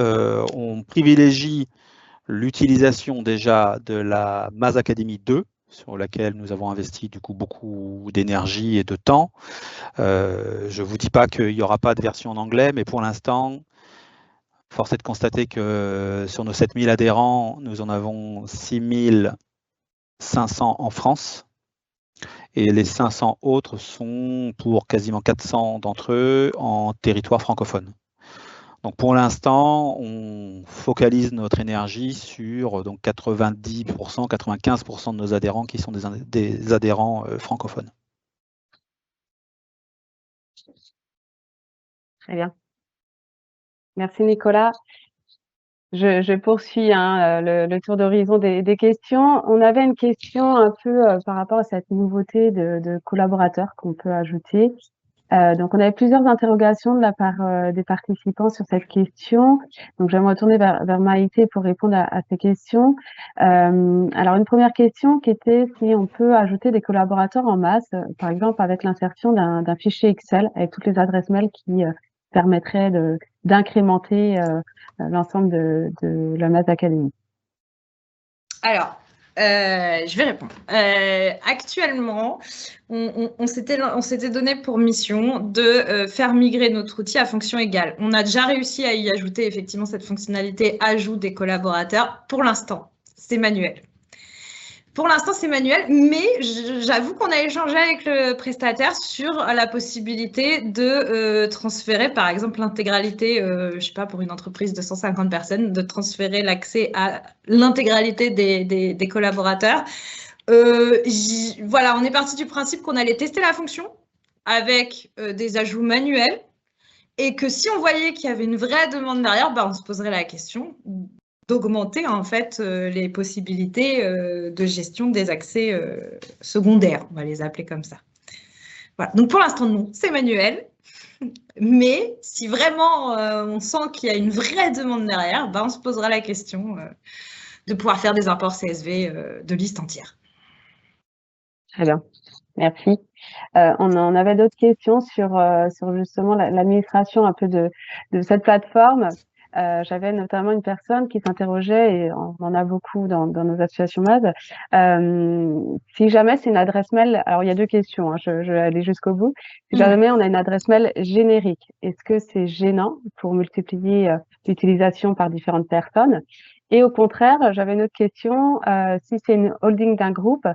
on privilégie l'utilisation déjà de la Maz Academy 2, sur laquelle nous avons investi du coup beaucoup d'énergie et de temps. Je ne vous dis pas qu'il n'y aura pas de version en anglais, mais pour l'instant, force est de constater que sur nos 7000 adhérents, nous en avons 6500 en France. Et les 500 autres sont, pour quasiment 400 d'entre eux, en territoire francophone. Donc pour l'instant, on focalise notre énergie sur donc 90%, 95% de nos adhérents qui sont des adhérents francophones. Très bien. Merci Nicolas. Je poursuis le tour d'horizon des questions. On avait une question un peu par rapport à cette nouveauté de collaborateurs qu'on peut ajouter. Donc, on avait plusieurs interrogations de la part des participants sur cette question. Donc, j'aimerais retourner vers Maïté pour répondre à ces questions. Alors, une première question qui était si on peut ajouter des collaborateurs en masse, par exemple avec l'insertion d'un fichier Excel avec toutes les adresses mail qui permettraient d'incrémenter l'ensemble de la Maz Academy. Alors, je vais répondre. Actuellement, on s'était donné pour mission de faire migrer notre outil à fonction égale. On a déjà réussi à y ajouter effectivement cette fonctionnalité ajout des collaborateurs. Pour l'instant, c'est manuel. Pour l'instant, c'est manuel, mais j'avoue qu'on a échangé avec le prestataire sur la possibilité de transférer, par exemple, l'intégralité, je ne sais pas, pour une entreprise de 150 personnes, de transférer l'accès à l'intégralité des collaborateurs. Voilà, on est parti du principe qu'on allait tester la fonction avec des ajouts manuels et que si on voyait qu'il y avait une vraie demande derrière, on se poserait la question d'augmenter en fait les possibilités de gestion des accès secondaires, on va les appeler comme ça. Voilà. Donc pour l'instant, non, c'est manuel, mais si vraiment on sent qu'il y a une vraie demande derrière, on se posera la question de pouvoir faire des imports CSV de liste entière. Très bien, merci. On en avait d'autres questions sur justement l'administration un peu de cette plateforme. J'avais notamment une personne qui s'interrogeait, et on en a beaucoup dans nos associations Maz, si jamais c'est une adresse mail, alors il y a deux questions, je vais aller jusqu'au bout, si jamais on a une adresse mail générique, est-ce que c'est gênant pour multiplier l'utilisation par différentes personnes? Et au contraire, j'avais une autre question, si c'est une holding d'un groupe,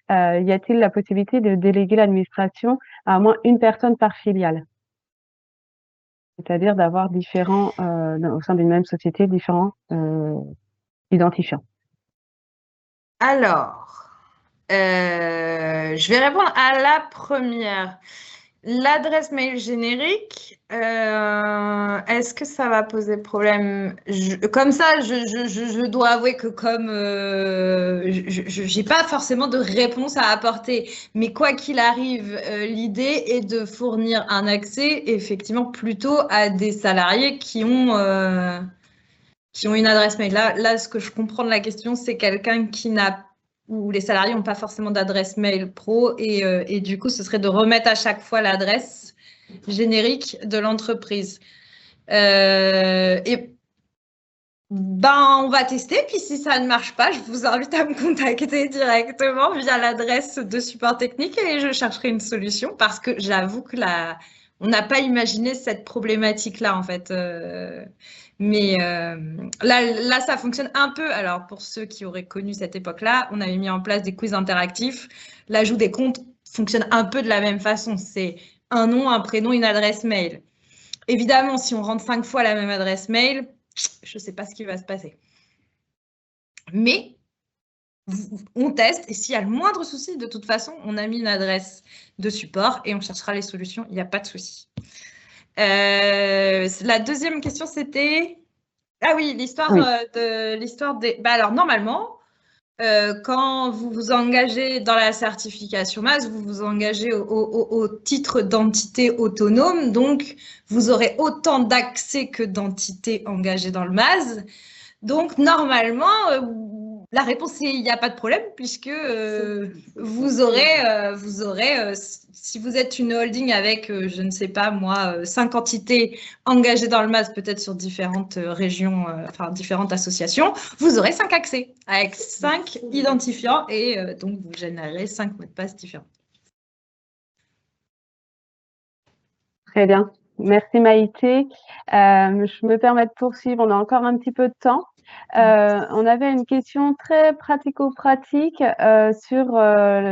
y a-t-il la possibilité de déléguer l'administration à au moins une personne par filiale? C'est-à-dire d'avoir différents, au sein d'une même société, différents identifiants. Alors, je vais répondre à la première. L'adresse mail générique, est-ce que ça va poser problème? Comme ça, je dois avouer que comme je n'ai pas forcément de réponse à apporter, mais quoi qu'il arrive, l'idée est de fournir un accès effectivement plutôt à des salariés qui ont une adresse mail. Là, ce que je comprends de la question, c'est quelqu'un qui n'a où les salariés n'ont pas forcément d'adresse mail pro et du coup, ce serait de remettre à chaque fois l'adresse générique de l'entreprise. On va tester, puis si ça ne marche pas, je vous invite à me contacter directement via l'adresse de support technique et je chercherai une solution parce que j'avoue que on n'a pas imaginé cette problématique-là en fait. Mais là, ça fonctionne un peu. Alors, pour ceux qui auraient connu cette époque-là, on avait mis en place des quiz interactifs. L'ajout des comptes fonctionne un peu de la même façon. C'est un nom, un prénom, une adresse mail. Évidemment, si on rentre 5 fois la même adresse mail, je ne sais pas ce qui va se passer. Mais on teste et s'il y a le moindre souci, de toute façon, on a mis une adresse de support et on cherchera les solutions. Il n'y a pas de souci. La deuxième question, c'était... Ah oui, l'histoire des... alors, normalement, quand vous vous engagez dans la certification MAS, vous vous engagez au titre d'entité autonome. Donc, vous aurez autant d'accès que d'entités engagées dans le MAS. Donc, normalement, la réponse est il n'y a pas de problème puisque vous aurez, si vous êtes une holding avec, je ne sais pas moi, 5 entités engagées dans le MAS, peut-être sur différentes régions, enfin différentes associations, vous aurez 5 accès avec 5 identifiants et donc vous générez 5 mots de passe différents. Très bien. Merci Maïté. Je me permets de poursuivre, on a encore un petit peu de temps. On avait une question très pratico-pratique sur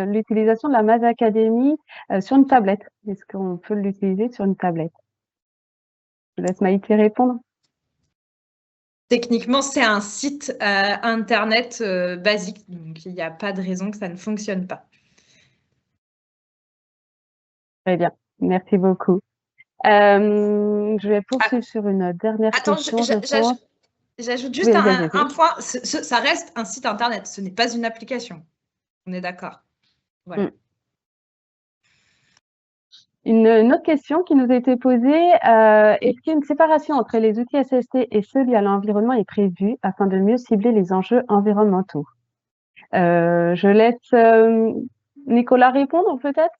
l'utilisation de la MAS Academy sur une tablette. Est-ce qu'on peut l'utiliser sur une tablette? Je laisse Maïté répondre. Techniquement, c'est un site internet basique, donc il n'y a pas de raison que ça ne fonctionne pas. Très bien, merci beaucoup. Je vais poursuivre sur une dernière question. J'ajoute juste un point. Ça reste un site internet, ce n'est pas une application. On est d'accord. Voilà. Une autre question qui nous a été posée, est-ce qu'une séparation entre les outils SST et ceux liés à l'environnement est prévue afin de mieux cibler les enjeux environnementaux? Je laisse Nicolas répondre peut-être.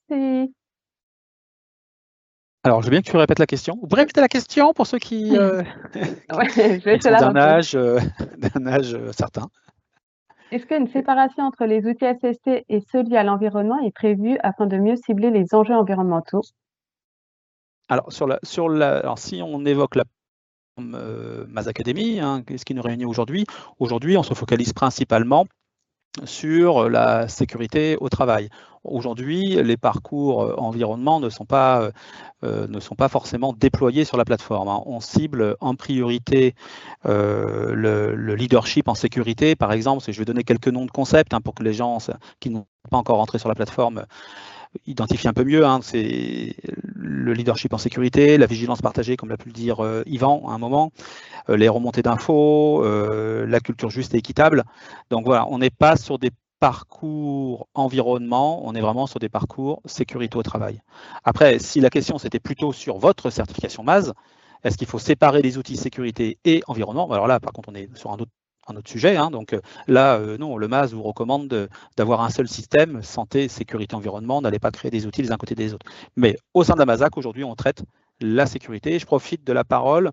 Alors, je veux bien que tu répètes la question. Vous pouvez répéter la question pour ceux qui, je sont d'un âge certain. Est-ce qu'une séparation entre les outils SST et ceux liés à l'environnement est prévue afin de mieux cibler les enjeux environnementaux? Alors, alors, si on évoque la MAS Academy, ce qui nous réunit aujourd'hui, on se focalise principalement sur la sécurité au travail. Aujourd'hui, les parcours environnement ne sont pas forcément déployés sur la plateforme. On cible en priorité le leadership en sécurité, par exemple. Je vais donner quelques noms de concepts pour que les gens qui n'ont pas encore rentré sur la plateforme identifient un peu mieux. C'est le leadership en sécurité, la vigilance partagée, comme l'a pu le dire Yvan à un moment, les remontées d'infos, la culture juste et équitable. Donc voilà, on n'est pas sur des parcours environnement, on est vraiment sur des parcours sécurité au travail. Après, si la question c'était plutôt sur votre certification MAS, est-ce qu'il faut séparer les outils sécurité et environnement? Alors là, par contre, on est sur un autre sujet. Donc là, non, le MAS vous recommande d'avoir un seul système, santé, sécurité, environnement, n'allez pas créer des outils les uns côté des autres. Mais au sein de la MASAC, aujourd'hui, on traite la sécurité. Je profite de la parole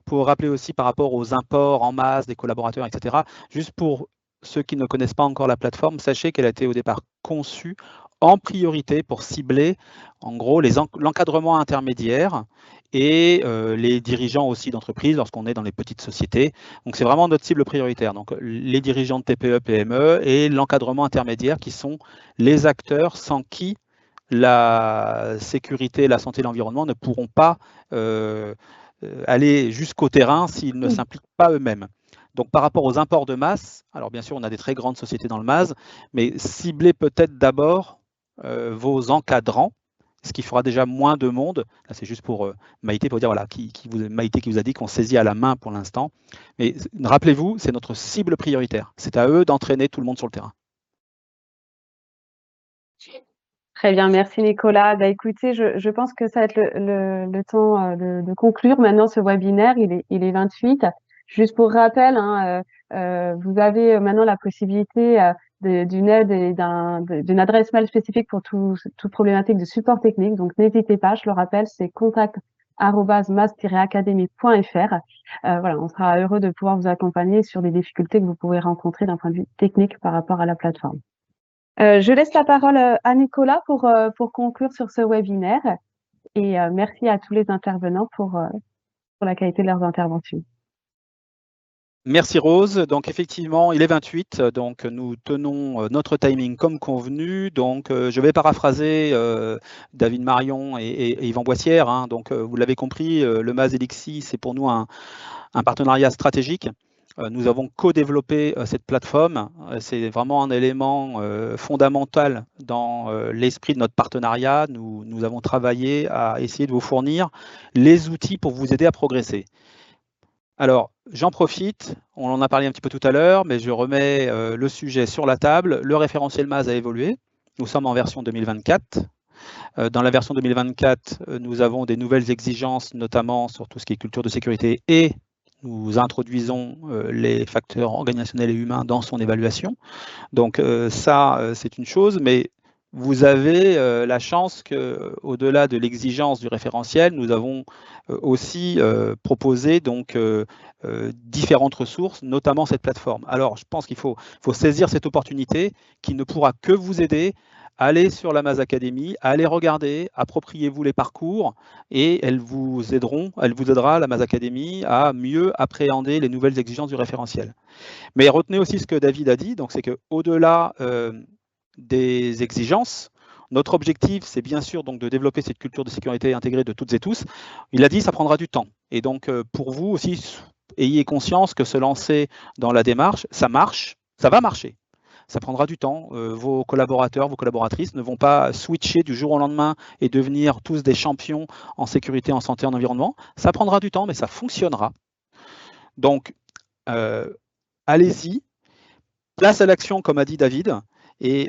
pour rappeler aussi par rapport aux imports en masse des collaborateurs, etc. Juste pour ceux qui ne connaissent pas encore la plateforme, sachez qu'elle a été au départ conçue en priorité pour cibler en gros l'encadrement intermédiaire et les dirigeants aussi d'entreprise lorsqu'on est dans les petites sociétés. Donc c'est vraiment notre cible prioritaire. Donc les dirigeants de TPE, PME et l'encadrement intermédiaire qui sont les acteurs sans qui la sécurité, la santé et l'environnement ne pourront pas aller jusqu'au terrain s'ils ne s'impliquent pas eux-mêmes. Donc par rapport aux imports de masse, alors bien sûr on a des très grandes sociétés dans le MAS, mais ciblez peut-être d'abord vos encadrants, ce qui fera déjà moins de monde. Là c'est juste pour Maïté, pour dire voilà, Maïté qui vous a dit qu'on saisit à la main pour l'instant. Mais rappelez-vous, c'est notre cible prioritaire. C'est à eux d'entraîner tout le monde sur le terrain. Très bien, merci Nicolas. Écoutez, je pense que ça va être le temps de conclure maintenant ce webinaire. Il est 28. Juste pour rappel, vous avez maintenant la possibilité d'une aide et d'une adresse mail spécifique pour toute problématique de support technique. Donc n'hésitez pas, je le rappelle, c'est contact@mas-academy.fr. Voilà, on sera heureux de pouvoir vous accompagner sur les difficultés que vous pouvez rencontrer d'un point de vue technique par rapport à la plateforme. Je laisse la parole à Nicolas pour conclure sur ce webinaire et merci à tous les intervenants pour la qualité de leurs interventions. Merci Rose. Donc effectivement, il est 28, donc nous tenons notre timing comme convenu. Donc je vais paraphraser David Marion et Yvan Boissière. Hein. Donc vous l'avez compris, le MAS Elixi, c'est pour nous un partenariat stratégique. Nous avons co-développé cette plateforme. C'est vraiment un élément fondamental dans l'esprit de notre partenariat. Nous avons travaillé à essayer de vous fournir les outils pour vous aider à progresser. Alors, j'en profite, on en a parlé un petit peu tout à l'heure, mais je remets le sujet sur la table. Le référentiel MAS a évolué. Nous sommes en version 2024. Dans la version 2024, nous avons des nouvelles exigences, notamment sur tout ce qui est culture de sécurité, et nous introduisons les facteurs organisationnels et humains dans son évaluation. Donc ça, c'est une chose, mais vous avez la chance qu'au-delà de l'exigence du référentiel, nous avons aussi proposé donc différentes ressources, notamment cette plateforme. Alors, je pense qu'il faut saisir cette opportunité qui ne pourra que vous aider. Allez sur la MAS Academy, allez regarder, appropriez-vous les parcours et elles vous aidera, la MAS Academy, à mieux appréhender les nouvelles exigences du référentiel. Mais retenez aussi ce que David a dit, donc c'est qu'au-delà des exigences, notre objectif, c'est bien sûr donc de développer cette culture de sécurité intégrée de toutes et tous. Il a dit, ça prendra du temps. Et donc, pour vous aussi, ayez conscience que se lancer dans la démarche, ça marche, ça va marcher. Ça prendra du temps. Vos collaborateurs, vos collaboratrices ne vont pas switcher du jour au lendemain et devenir tous des champions en sécurité, en santé, en environnement. Ça prendra du temps, mais ça fonctionnera. Donc, allez-y. Place à l'action, comme a dit David. Et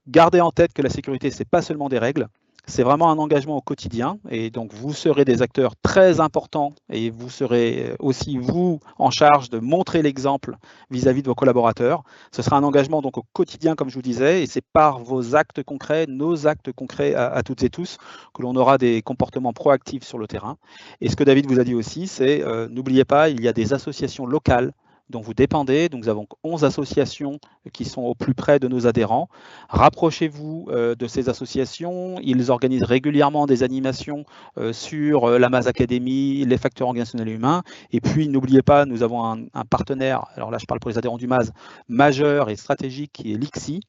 gardez en tête que la sécurité, ce n'est pas seulement des règles, c'est vraiment un engagement au quotidien. Et donc, vous serez des acteurs très importants et vous serez aussi, vous, en charge de montrer l'exemple vis-à-vis de vos collaborateurs. Ce sera un engagement donc au quotidien, comme je vous disais, et c'est par vos actes concrets, nos actes concrets à toutes et tous, que l'on aura des comportements proactifs sur le terrain. Et ce que David vous a dit aussi, c'est n'oubliez pas, il y a des associations locales dont vous dépendez. Donc, nous avons 11 associations qui sont au plus près de nos adhérents. Rapprochez-vous de ces associations. Ils organisent régulièrement des animations sur la MAS Academy, les facteurs organisationnels et humains. Et puis, n'oubliez pas, nous avons un partenaire, alors là, je parle pour les adhérents du MAS, majeur et stratégique, qui est l'ICSI.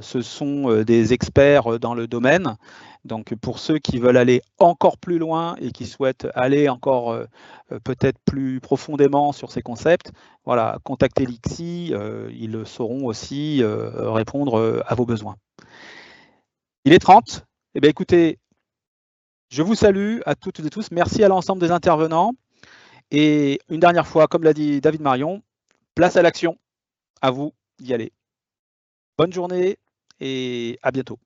Ce sont des experts dans le domaine. Donc pour ceux qui veulent aller encore plus loin et qui souhaitent aller encore peut-être plus profondément sur ces concepts, voilà, contactez l'ICSI, ils sauront aussi répondre à vos besoins. Il est 30. Eh bien, écoutez, je vous salue à toutes et tous. Merci à l'ensemble des intervenants. Et une dernière fois, comme l'a dit David Marion, place à l'action. À vous d'y aller. Bonne journée et à bientôt.